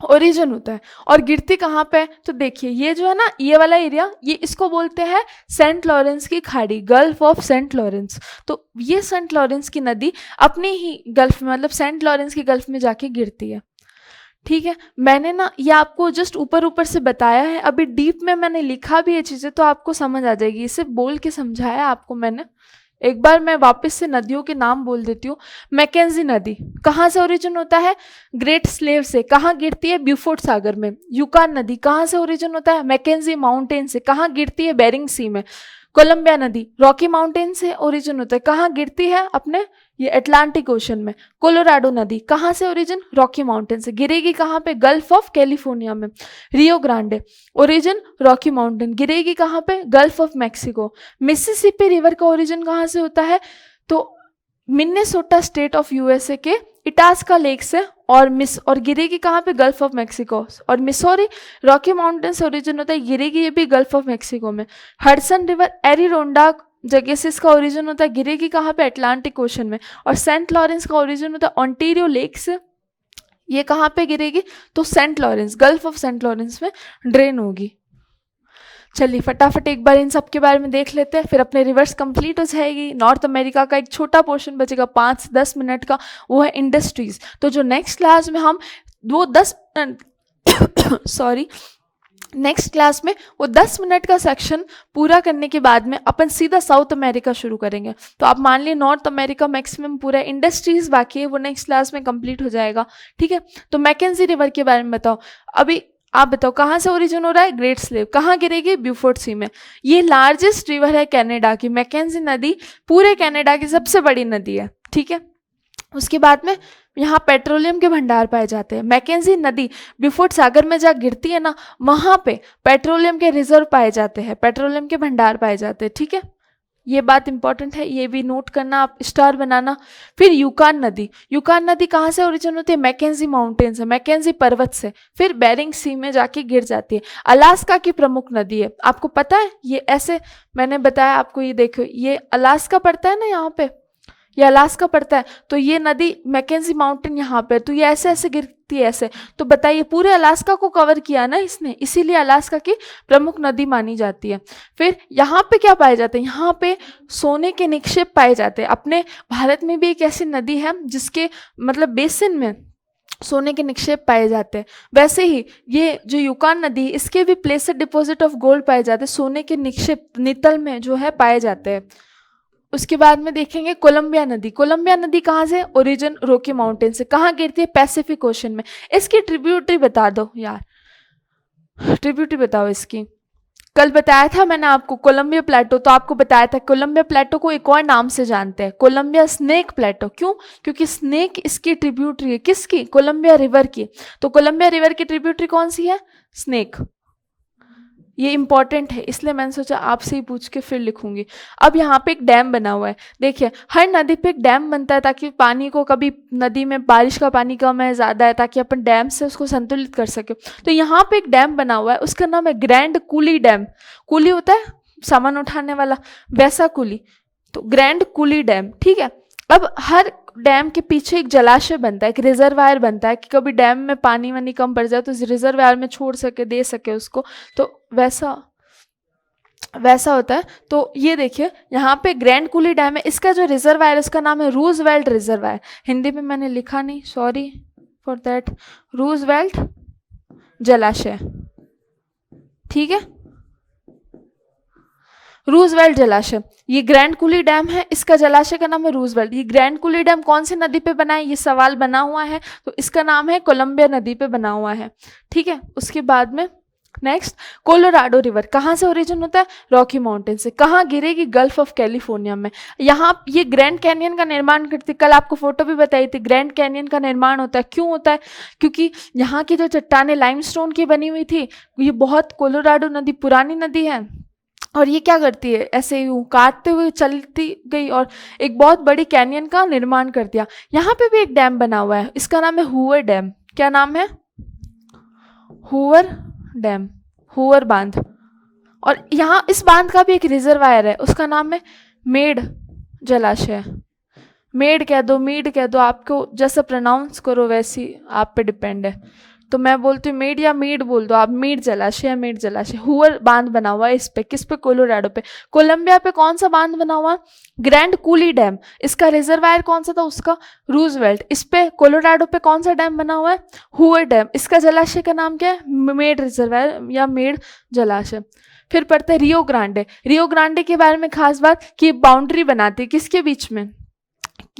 ओरिजिन होता है। और गिरती कहाँ पे है, तो देखिए ये जो है ना ये वाला एरिया, ये इसको बोलते हैं सेंट लॉरेंस की खाड़ी, गल्फ ऑफ सेंट लॉरेंस। तो ये सेंट लॉरेंस की नदी अपने ही गल्फ में, मतलब सेंट लॉरेंस की गल्फ में जाके गिरती है। ठीक है, मैंने ना ये आपको जस्ट ऊपर ऊपर से बताया है, अभी डीप में मैंने लिखा भी ये चीज़ें तो आपको समझ आ जाएगी। इसे बोल के समझाया आपको मैंने। एक बार मैं वापस से नदियों के नाम बोल देती हूँ। मैकेंजी नदी कहाँ से ओरिजिन होता है, ग्रेट स्लेव से। कहाँ गिरती है, ब्यूफोर्ट सागर में। यूकान नदी कहाँ से ओरिजिन होता है, मैकेंजी माउंटेन से। कहाँ गिरती है, बेरिंग सी में। कोलंबिया नदी रॉकी माउंटेन से ओरिजिन होता है। कहाँ गिरती है, अपने ये अटलांटिक ओशन में। कोलोराडो नदी कहाँ से ओरिजिन, रॉकी माउंटेन से। गिरेगी कहाँ पे, गल्फ ऑफ कैलिफोर्निया में। Rio Grande origin Rocky mountain, गिरेगी कहाँ पे, gulf of Mexico. Mississippi river का ओरिजिन कहाँ से होता है, तो मिनेसोटा स्टेट ऑफ यूएसए के इटास्का लेक से। और गिरेगी कहाँ पे, गल्फ ऑफ मैक्सिको। और मिसौरी रॉकी माउंटेन से ओरिजिन होता है, गिरेगी ये भी गल्फ ऑफ मैक्सिको में। हडसन रिवर एरिरोंडा जगह से इसका ओरिजिन होता है, गिरेगी कहाँ पे, अटलांटिक ओशन में। और सेंट लॉरेंस का ओरिजिन होता है ओंटेरियो लेक से, ये कहाँ पे गिरेगी, तो Saint Lawrence, Gulf of Saint Lawrence में ड्रेन होगी। चलिए फटाफट एक बार इन सब के बारे में देख लेते हैं, फिर अपने रिवर्स कंप्लीट हो जाएगी। नॉर्थ अमेरिका का एक छोटा पोर्शन बचेगा 5-10 मिनट का, वो है इंडस्ट्रीज। तो जो नेक्स्ट क्लास में हम वो 10 सॉरी नेक्स्ट क्लास में वो 10 मिनट का सेक्शन पूरा करने के बाद में अपन सीधा साउथ अमेरिका शुरू करेंगे। तो आप मान लिए नॉर्थ अमेरिका मैक्सिमम पूरा इंडस्ट्रीज बाकी है, वो नेक्स्ट क्लास में कंप्लीट हो जाएगा। ठीक है, तो मैकेंजी रिवर के बारे में बताओ। अभी आप बताओ कहाँ से ओरिजिन हो रहा है, ग्रेट स्लेव। कहाँ गिरेगी, ब्यूफोर्ट सी में। ये लार्जेस्ट रिवर है कनाडा की। मैकेंजी नदी पूरे कनाडा की सबसे बड़ी नदी है। ठीक है, उसके बाद में यहाँ पेट्रोलियम के भंडार पाए जाते हैं। मैकेंजी नदी ब्यूफोर्ट सागर में जहाँ गिरती है ना, वहाँ पे पेट्रोलियम के रिजर्व पाए जाते हैं, पेट्रोलियम के भंडार पाए जाते हैं। ठीक है, ये बात इंपॉर्टेंट है, ये भी नोट करना, आप स्टार बनाना। फिर यूकान नदी, यूकान नदी कहाँ से ओरिजिन होती है, मैकेंजी माउंटेन से, मैकेंजी पर्वत से। फिर बेरिंग सी में जाके गिर जाती है। अलास्का की प्रमुख नदी है, आपको पता है ये ऐसे मैंने बताया आपको। ये देखो ये अलास्का पड़ता है ना, यहाँ पे ये अलास्का पड़ता है, तो ये नदी मैकेंजी माउंटेन यहाँ पे, तो ये ऐसे ऐसे गिरती है ऐसे। तो बताइए पूरे अलास्का को कवर किया ना इसने, इसीलिए अलास्का की प्रमुख नदी मानी जाती है। फिर यहाँ पे क्या पाए जाते हैं, यहाँ पे सोने के निक्षेप पाए जाते हैं। अपने भारत में भी एक ऐसी नदी है जिसके मतलब बेसिन में सोने के निक्षेप पाए जाते हैं। वैसे ही ये जो यूकान नदी, इसके भी प्लेसेड डिपॉजिट ऑफ गोल्ड पाए जाते हैं, सोने के निक्षेप नितल में जो है पाए जाते हैं। उसके बाद में देखेंगे कोलंबिया नदी। कोलंबिया नदी कहाँ से, ओरिजिन रॉकी माउंटेन से। कहाँ गिरती है, पैसिफिक ओशन में। इसकी ट्रिब्यूटरी बता दो यार, ट्रिब्यूटरी बताओ इसकी। कल बताया था मैंने आपको कोलंबिया प्लेटो, तो आपको बताया था कोलंबिया प्लेटो को एक और नाम से जानते हैं, कोलंबिया स्नेक प्लेटो। क्यों, क्योंकि स्नेक इसकी ट्रिब्यूटरी है, किसकी, कोलंबिया रिवर की। तो कोलंबिया रिवर की ट्रिब्यूटरी कौन सी है, स्नेक। ये इंपॉर्टेंट है, इसलिए मैंने सोचा आपसे ही पूछ के फिर लिखूंगी। अब यहाँ पे एक डैम बना हुआ है, देखिए हर नदी पे एक डैम बनता है ताकि पानी को, कभी नदी में बारिश का पानी कम है ज़्यादा है, ताकि अपन डैम से उसको संतुलित कर सके। तो यहाँ पे एक डैम बना हुआ है, उसका नाम है ग्रैंड कूली डैम। कूली होता है सामान उठाने वाला, वैसा कूली, तो ग्रैंड कूली डैम। ठीक है, अब हर डैम के पीछे एक जलाशय बनता है, एक रिजर्वायर बनता है कि कभी डैम में पानी वानी कम पड़ जाए तो इस रिजर्वायर में छोड़ सके, दे सके उसको, तो वैसा होता है। तो ये देखिए यहाँ पे ग्रैंड कूली डैम है, इसका जो रिजर्वायर उसका नाम है रूजवेल्ट रिजर्वायर। हिंदी में मैंने लिखा नहीं, सॉरी फॉर दैट, रूजवेल्ट जलाशय। ठीक है, रूजवेल्ट जलाशय, ये ग्रैंड कूली डैम है, इसका जलाशय का नाम है रूजवेल्ट। ये ग्रैंड कूली डैम कौन सी नदी पे बना है, ये सवाल बना हुआ है, तो इसका नाम है कोलंबिया नदी पे बना हुआ है। ठीक है, उसके बाद में नेक्स्ट कोलोराडो रिवर कहाँ से ओरिजिन होता है, रॉकी माउंटेन से। कहाँ गिरेगी, गल्फ ऑफ कैलिफोर्निया में। यहाँ ये ग्रैंड कैनियन का निर्माण करती, कल आपको फोटो भी बताई थी, ग्रैंड कैनियन का निर्माण होता है। क्यों होता है, क्योंकि यहाँ की जो चट्टानें लाइमस्टोन की बनी हुई थी, ये बहुत, कोलोराडो नदी पुरानी नदी है और ये क्या करती है, ऐसे यूँ काटते हुए चलती गई और एक बहुत बड़ी कैनियन का निर्माण कर दिया। यहाँ पे भी एक डैम बना हुआ है, इसका नाम है हूवर डैम। क्या नाम है, हूवर डैम, हूवर बांध। और यहाँ इस बांध का भी एक रिजर्वायर है, उसका नाम है मेड जलाशय। मेड कह दो, मीड कह दो, आपको जैसा प्रोनाउंस करो वैसी आप पे डिपेंड है। तो मैं बोलती हूँ मेड या मीड बोल दो आप, मीड जलाशय या मेड जलाशय। हुअर बांध बना हुआ है इस पे, किस पे? कोलोराडो पे। कोलंबिया पे कौन सा बांध बना हुआ? Grand coolie dam. इसका रिजर्वायर कौन सा था? उसका रूजवेल्ट। इस पे कोलोराडो पे कौन सा डैम बना हुआ है? हुअर डैम। इसका जलाशय का नाम क्या है? मेड रिजर्वायर या मेड जलाशय। फिर पढ़ते हैं रियो ग्रांडे। रियो ग्रांडे के बारे में खास बात कि बाउंड्री बनाती है किसके बीच में?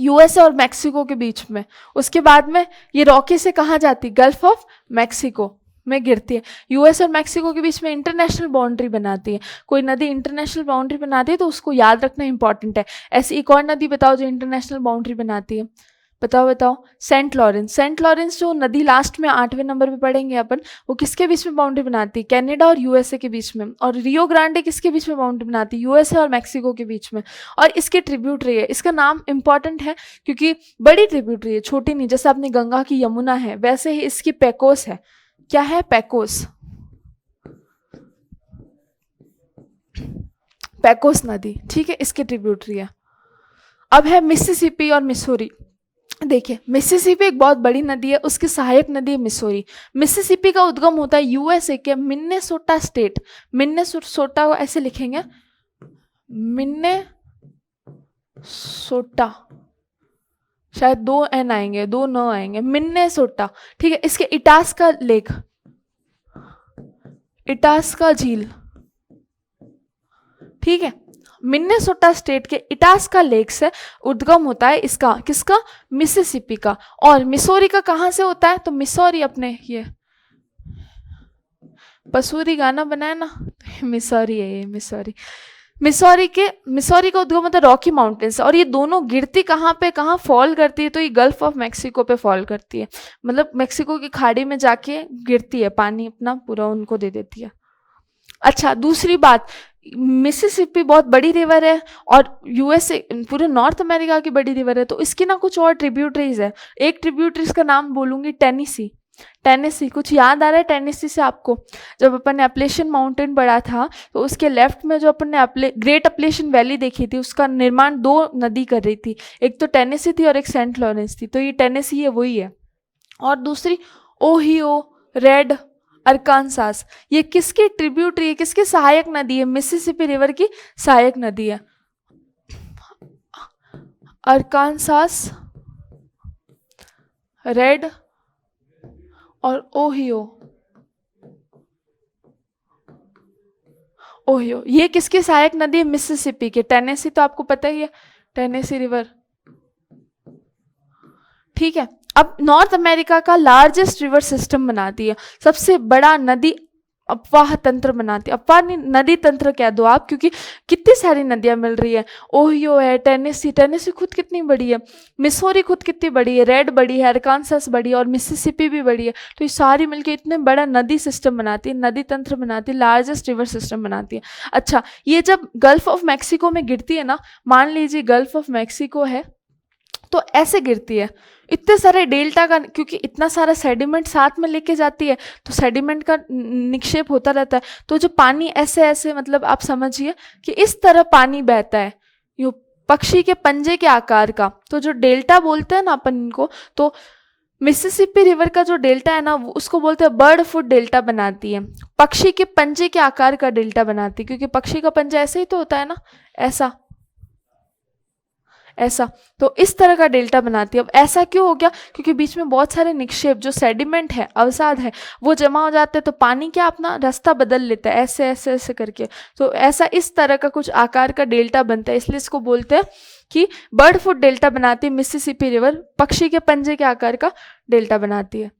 यूएस और मैक्सिको के बीच में। उसके बाद में ये रॉकी से कहाँ जाती? गल्फ ऑफ मैक्सिको में गिरती है। यूएस और मैक्सिको के बीच में इंटरनेशनल बाउंड्री बनाती है। कोई नदी इंटरनेशनल बाउंड्री बनाती है तो उसको याद रखना इंपॉर्टेंट है। ऐसी एक और नदी बताओ जो इंटरनेशनल बाउंड्री बनाती है, बताओ बताओ। Saint Lawrence. सेंट लॉरेंस जो नदी लास्ट में 8वें नंबर पे पढ़ेंगे अपन, वो किसके बीच में बाउंड्री बनाती है? कनाडा और यूएसए के बीच में। और रियो ग्रांडे किसके बीच में बाउंड्री बनाती है? यूएसए और मैक्सिको के बीच में। और इसके ट्रिब्यूटरी है, इसका नाम इंपॉर्टेंट है क्योंकि बड़ी ट्रिब्यूटरी है, छोटी नहीं। जैसे अपनी गंगा की यमुना है, वैसे ही इसकी पैकोस है। क्या है? पैकोस। पैकोस नदी, ठीक है, इसकी ट्रिब्यूटरी है। अब है मिसिसिपी और मिसूरी। देखिए मिसिसिपी एक बहुत बड़ी नदी है, उसकी सहायक नदी है मिसूरी। मिसिसिपी का उद्गम होता है यूएसए के मिन्नेसोटा स्टेट। मिन्नेसोटा को ऐसे लिखेंगे, मिन्नेसोटा, शायद 2 एन आएंगे, 2 न आएंगे, मिन्नेसोटा, ठीक है। इसके इटास्का लेक, इटास्का झील, ठीक है। मिन्नेसोटा स्टेट के इटास्का लेक से उद्गम होता है इसका, किसका? मिसिसिपी का। और मिसौरी का कहाँ से होता है? तो मिसौरी अपने ये पसूरी गाना बनाया ना, मिसौरी है ये, मिसौरी। मिसौरी का उद्गम होता है रॉकी माउंटेन्स। और ये दोनों गिरती कहाँ पे, कहाँ फॉल करती है? तो ये गल्फ ऑफ मैक्सिको पे फॉल करती है, मतलब मैक्सिको की खाड़ी में जाके गिरती है, पानी अपना पूरा उनको दे देती है। अच्छा, दूसरी बात, मिसिसिपी बहुत बड़ी रिवर है और यूएसए पूरे नॉर्थ अमेरिका की बड़ी रिवर है, तो इसकी ना कुछ और ट्रिब्यूटरीज है। एक ट्रिब्यूटरीज का नाम बोलूंगी टेनेसी। टेनेसी, कुछ याद आ रहा है टेनेसी से आपको? जब अपन ने अपलेशियन माउंटेन पढ़ा था तो उसके लेफ्ट में जो अपन ने ग्रेट अपलेशियन वैली देखी थी, उसका निर्माण 2 नदी कर रही थी, एक तो टेनेसी थी और एक सेंट लॉरेंस थी। तो ये टेनेसी है, वही है। और दूसरी ओहियो, रेड, अरकानसास, ये किसकी ट्रिब्यूटरी है, किसकी सहायक नदी है? मिसिसिपी रिवर की सहायक नदी है। अरकानसास, रेड और ओहियो। ओहियो ये किसकी सहायक नदी है? मिसिसिपी के। टेनेसी तो आपको पता ही है, टेनेसी रिवर, ठीक है। अब नॉर्थ अमेरिका का लार्जेस्ट रिवर सिस्टम बनाती है, सबसे बड़ा नदी अपवाह तंत्र बनाती है। अपवाह नहीं, नदी तंत्र कह दो आप, क्योंकि कितनी सारी नदियां मिल रही है। ओहियो है, टेनेसी खुद कितनी बड़ी है, मिसौरी खुद कितनी बड़ी है, रेड बड़ी है, अरकानसास बड़ी है और मिसिसिपी भी बड़ी है। तो ये सारी मिलके इतने बड़ा नदी सिस्टम बनाती है, नदी तंत्र बनाती है, लार्जेस्ट रिवर सिस्टम बनाती है। अच्छा, ये जब गल्फ ऑफ मैक्सिको में गिरती है ना, मान लीजिए गल्फ ऑफ मैक्सिको है तो ऐसे गिरती है, इतने सारे डेल्टा का, क्योंकि इतना सारा सेडिमेंट साथ में लेके जाती है तो सेडिमेंट का निक्षेप होता रहता है। तो जो पानी ऐसे ऐसे, मतलब आप समझिए कि इस तरह पानी बहता है, यूं पक्षी के पंजे के आकार का। तो जो डेल्टा बोलते हैं ना अपन इनको, तो मिसिसिपी रिवर का जो डेल्टा है ना, उसको बोलते हैं बर्ड फुट डेल्टा बनाती है, पक्षी के पंजे के आकार का डेल्टा बनाती है, क्योंकि पक्षी का पंजा ऐसे ही तो होता है ना, ऐसा ऐसा। तो इस तरह का डेल्टा बनाती है। अब ऐसा क्यों हो गया? क्योंकि बीच में बहुत सारे निक्षेप, जो सेडिमेंट है, अवसाद है, वो जमा हो जाते हैं, तो पानी क्या अपना रास्ता बदल लेता है ऐसे ऐसे ऐसे करके। तो ऐसा इस तरह का कुछ आकार का डेल्टा बनता है, इसलिए इसको बोलते हैं कि बर्ड फुट डेल्टा बनाती है मिसिसिपी रिवर, पक्षी के पंजे के आकार का डेल्टा बनाती है।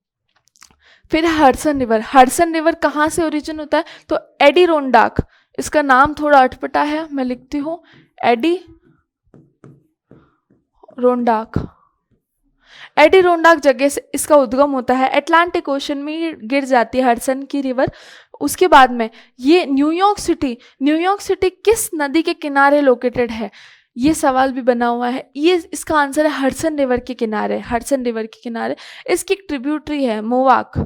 फिर हडसन रिवर। हडसन रिवर कहाँ से ओरिजिन होता है? तो एडिरोंडाक, इसका नाम थोड़ा अटपटा है, मैं लिखती हूँ, एडिरोंडाक। एडिरोंडाक जगह से इसका उद्गम होता है, अटलांटिक ओशन में गिर जाती है हडसन की रिवर। उसके बाद में ये न्यूयॉर्क सिटी किस नदी के किनारे लोकेटेड है? ये सवाल भी बना हुआ है। ये इसका आंसर है हडसन रिवर के किनारे। हडसन रिवर के किनारे इसकी एक ट्रिब्यूटरी है मोहाक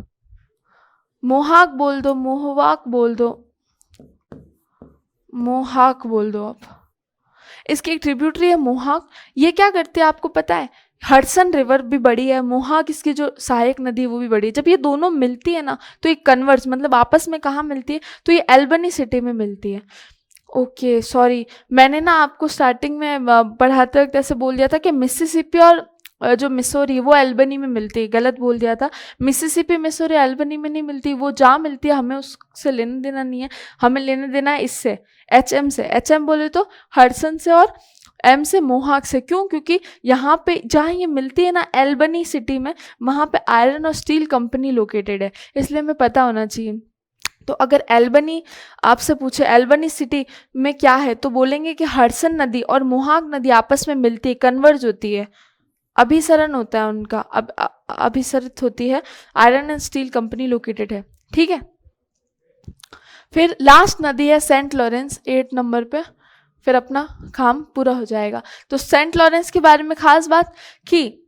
बोल दो, मोहवाक बोल दो, मोहाक बोल दो आप। इसकी एक ट्रिब्यूटरी है मोहाक। ये क्या करती है आपको पता है? हडसन रिवर भी बड़ी है, मोहाक इसकी जो सहायक नदी है वो भी बड़ी है। जब ये दोनों मिलती है ना तो ये कन्वर्स मतलब आपस में कहाँ मिलती है? तो ये एल्बनी सिटी में मिलती है। ओके सॉरी, मैंने ना आपको स्टार्टिंग में पढ़ाते वक्त ऐसे बोल दिया था कि मिसिसिपी और जो मिसोरी वो एल्बनी में मिलती है, गलत बोल दिया था। मिसिसिपी मिसोरी एल्बनी में नहीं मिलती, वो जहाँ मिलती है हमें उससे लेना देना नहीं है, हमें लेना देना है इससे, एचएम से। एचएम बोले तो हडसन से, और एम से मोहाक से। क्यों? क्योंकि यहाँ पे जहाँ ये मिलती है ना एल्बनी सिटी में, वहाँ पे आयरन और स्टील कंपनी लोकेटेड है, इसलिए हमें पता होना चाहिए। तो अगर एल्बनी आपसे पूछे एल्बनी सिटी में क्या है तो बोलेंगे कि हडसन नदी और मोहाक नदी आपस में मिलती है, कन्वर्ज होती है, अभिसरण होता है उनका, अभिसरित होती है, iron and steel company located है। ठीक है, फिर लास्ट नदी है सेंट लॉरेंस 8 नंबर पे, फिर अपना काम पूरा हो जाएगा। तो सेंट लॉरेंस के बारे में खास बात कि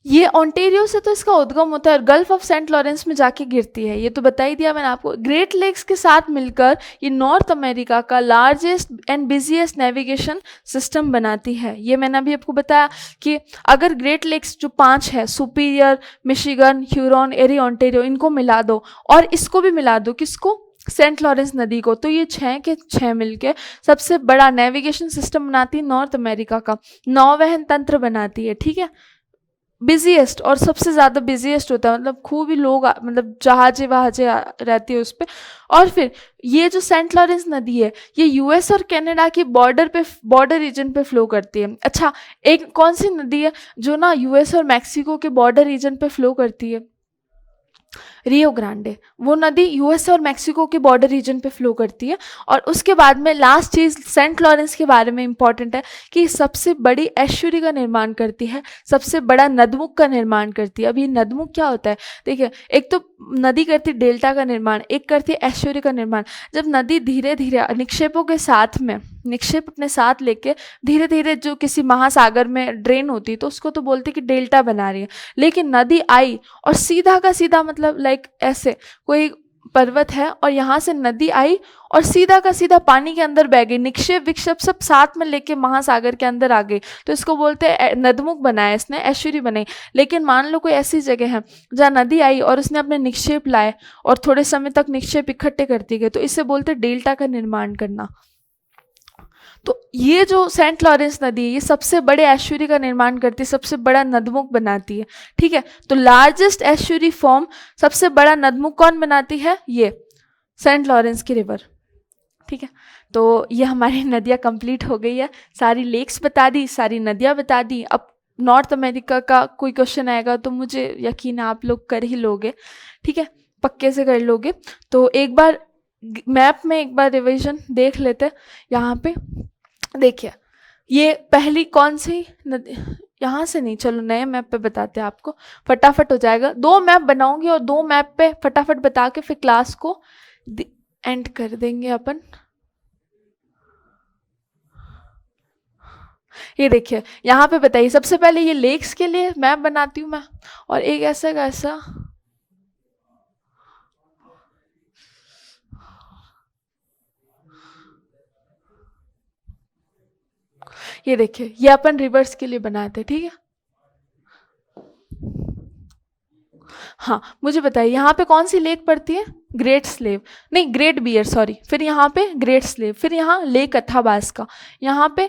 ये ओंटेरियो से तो इसका उद्गम होता है और गल्फ ऑफ सेंट लॉरेंस में जाके गिरती है, ये तो बता ही दिया मैंने आपको। ग्रेट लेक्स के साथ मिलकर ये नॉर्थ अमेरिका का largest and busiest navigation system बनाती है। ये मैंने अभी आपको बताया कि अगर ग्रेट लेक्स जो 5 है, superior, Michigan, Huron, Erie, Ontario, इनको मिला दो और इसको भी मिला दो, किसको? सेंट लॉरेंस नदी को, तो ये 6 के 6 मिलके सबसे बड़ा नेविगेशन सिस्टम बनाती है नॉर्थ अमेरिका का, नौवहन तंत्र बनाती है। ठीक है, बिजिएस्ट और सबसे ज़्यादा बिजिएस्ट होता है, मतलब खूब ही लोग मतलब जहाजें वहाजें रहती है उस पर। और फिर ये जो सेंट लॉरेंस नदी है ये यूएस और कनाडा की बॉर्डर रीजन पे फ्लो करती है। अच्छा, एक कौन सी नदी है जो ना यूएस और मैक्सिको के बॉर्डर रीजन पे फ्लो करती है? Rio Grande. वो नदी यूएस और मैक्सिको के बॉर्डर रीजन पे फ्लो करती है। और उसके बाद में लास्ट चीज़ सेंट लॉरेंस के बारे में इंपॉर्टेंट है कि सबसे बड़ी एस्चुरी का निर्माण करती है, सबसे बड़ा नदमुख का निर्माण करती है। अब ये नदमुख क्या होता है? देखिए, एक तो नदी करती है डेल्टा का निर्माण, एक करती है एस्चुरी का निर्माण। जब नदी धीरे धीरे निक्षेपों के साथ में, निक्षेप अपने साथ लेके धीरे धीरे जो किसी महासागर में ड्रेन होती है तो उसको तो बोलते कि डेल्टा बना रही है। लेकिन नदी आई और सीधा का सीधा, मतलब लाइक ऐसे कोई पर्वत है और यहाँ से नदी आई और सीधा का सीधा पानी के अंदर बह गई, निक्षेप विक्षेप सब साथ में लेके महासागर के अंदर आ गई, तो इसको बोलते हैं नदमुख बनाया इसने, एस्चुरी बनाई। लेकिन मान लो कोई ऐसी जगह है जहाँ नदी आई और उसने अपने निक्षेप लाए और थोड़े समय तक निक्षेप इकट्ठे करती गई, तो इसे बोलते डेल्टा का निर्माण करना। तो ये जो सेंट लॉरेंस नदी है ये सबसे बड़े एस्चुरी का निर्माण करती है, सबसे बड़ा नदमुख बनाती है। ठीक है, तो लार्जेस्ट एस्चुरी फॉर्म, सबसे बड़ा नदमुख कौन बनाती है? ये सेंट लॉरेंस की रिवर। ठीक है, तो ये हमारी नदियाँ कंप्लीट हो गई है, सारी लेक्स बता दी, सारी नदियाँ बता दी। अब नॉर्थ अमेरिका का कोई क्वेश्चन आएगा तो मुझे यकीन है आप लोग कर ही लोगे। ठीक है, पक्के से कर लोगे। तो एक बार मैप में एक बार रिवीजन देख लेते। यहाँ पे देखिए, ये पहली कौन सी नदी, यहाँ से नहीं, चलो नए मैप पे बताते हैं आपको, फटाफट हो जाएगा। 2 मैप बनाऊंगी और 2 मैप पे फटाफट बता के फिर क्लास को एंड कर देंगे अपन। ये देखिए, यहाँ पे बताइए, सबसे पहले ये लेक्स के लिए मैप बनाती हूँ मैं, और एक ऐसा का ऐसा, ये देखिए, ये अपन रिवर्स के लिए बनाते हैं। ठीक है, हाँ मुझे बताइए यहाँ पे कौन सी लेक पड़ती है? ग्रेट स्लेव, नहीं ग्रेट बियर, सॉरी। फिर यहाँ पे ग्रेट स्लेव, फिर यहाँ लेक अथाबास्का, यहाँ पे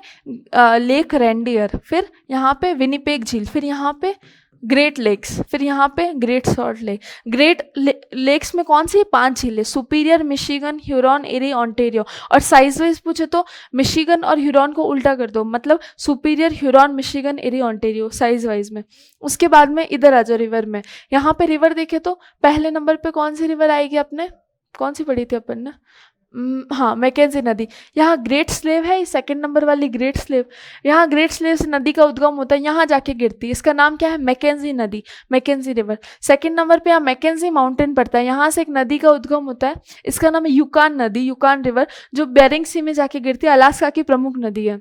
लेक रेंडियर, फिर यहाँ पे विनिपेग झील, फिर यहाँ पे ग्रेट लेक्स, फिर यहाँ पे Great Salt Lake. Great Lakes में कौन सी? 5 झीलें, Superior, Michigan, Huron, Erie, Ontario. और साइज वाइज पूछे तो मिशिगन और ह्यूरॉन को उल्टा कर दो, मतलब सुपीरियर, ह्यूरॉन, मिशिगन, एरी, ओंटेरियो साइज वाइज में। उसके बाद में इधर आ जाओ रिवर में। यहाँ पे रिवर देखे तो पहले नंबर पे कौन सी रिवर आएगी? अपने कौन सी पढ़ी थी अपन ने? हाँ, मैकेंजी नदी। यहाँ ग्रेट स्लेव है, सेकंड नंबर वाली ग्रेट स्लेव। यहाँ ग्रेट स्लेव से नदी का उद्गम होता है, यहाँ जाके गिरती है, इसका नाम क्या है? मैकेंजी नदी, मैकेंजी रिवर। सेकंड नंबर पे यहाँ मैकेंजी माउंटेन पड़ता है, यहाँ से एक नदी का उद्गम होता है, इसका नाम है यूकान नदी, यूकान रिवर, जो बेरिंग सी में जाके गिरती है, अलास्का की प्रमुख नदी है।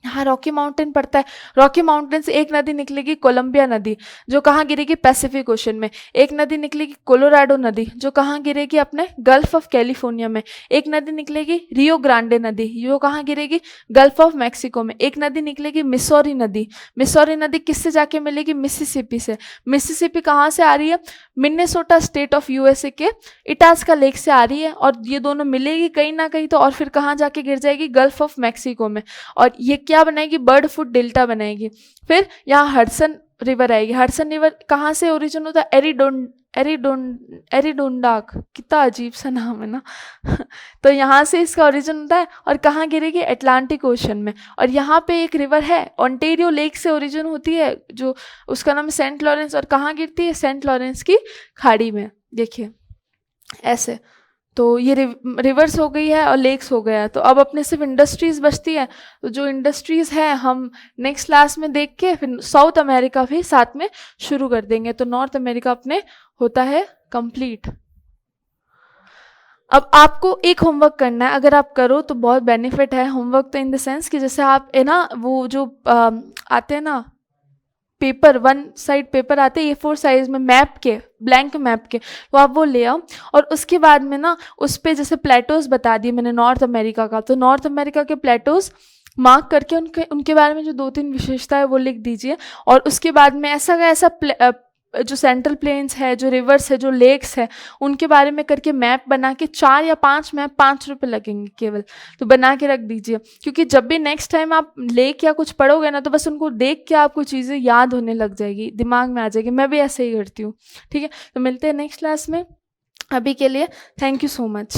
यहाँ रॉकी माउंटेन पड़ता है। रॉकी माउंटेन से एक नदी निकलेगी कोलंबिया नदी, जो कहाँ गिरेगी, पैसिफिक ओशन में। एक नदी निकलेगी कोलोराडो नदी, जो कहाँ गिरेगी, अपने गल्फ ऑफ कैलिफोर्निया में। एक नदी निकलेगी रियो ग्रांडे नदी, जो कहाँ गिरेगी, गल्फ ऑफ मैक्सिको में। एक नदी निकलेगी मिसौरी नदी। मिसौरी नदी किससे जाके मिलेगी, मिसिसिपी से। मिसिसिपी कहाँ से आ रही है, मिनेसोटा स्टेट ऑफ यूएसए के इटास्का लेक से आ रही है, और ये दोनों मिलेगी कहीं ना कहीं तो, और फिर कहाँ जाके गिर जाएगी, गल्फ ऑफ मैक्सिको में। और ये क्या बनाएगी, बर्ड फूट डेल्टा बनाएगी। फिर यहाँ हडसन रिवर आएगी। हडसन रिवर कहाँ से ओरिजिन होता है, एरिडोंडाक, कितना अजीब सा नाम है ना तो यहाँ से इसका ओरिजिन होता है, और कहाँ गिरेगी, अटलांटिक ओशन में। और यहाँ पे एक रिवर है, ओंटेरियो लेक से ओरिजिन होती है, जो उसका नाम है सेंट लॉरेंस, और कहाँ गिरती है, सेंट लॉरेंस की खाड़ी में। देखिए ऐसे, तो ये रिवर्स हो गई है और लेक्स हो गया है। तो अब अपने सिर्फ इंडस्ट्रीज बचती है। तो जो इंडस्ट्रीज है हम नेक्स्ट क्लास में देख के फिर साउथ अमेरिका भी साथ में शुरू कर देंगे। तो नॉर्थ अमेरिका अपने होता है कंप्लीट। अब आपको एक होमवर्क करना है, अगर आप करो तो बहुत बेनिफिट है। होमवर्क तो इन द सेंस कि जैसे आप है ना, वो जो आते हैं ना पेपर, 1 साइड पेपर आते हैं A4 साइज में, मैप के, ब्लैंक मैप के, तो आप वो ले आओ। और उसके बाद में ना उस पे जैसे प्लेटोज बता दिए मैंने नॉर्थ अमेरिका का, तो नॉर्थ अमेरिका के प्लेटोज मार्क करके उनके बारे में जो 2-3 विशेषता है वो लिख दीजिए। और उसके बाद में ऐसा का ऐसा जो सेंट्रल प्लेन्स है, जो रिवर्स है, जो लेक्स है, उनके बारे में करके मैप बना के 4 या 5 मैप, 5 रुपये लगेंगे केवल, तो बना के रख दीजिए। क्योंकि जब भी नेक्स्ट टाइम आप लेक या कुछ पढ़ोगे ना, तो बस उनको देख के आपको चीज़ें याद होने लग जाएगी, दिमाग में आ जाएगी। मैं भी ऐसे ही करती हूँ। ठीक है, तो मिलते हैं नेक्स्ट क्लास में। अभी के लिए थैंक यू सो मच।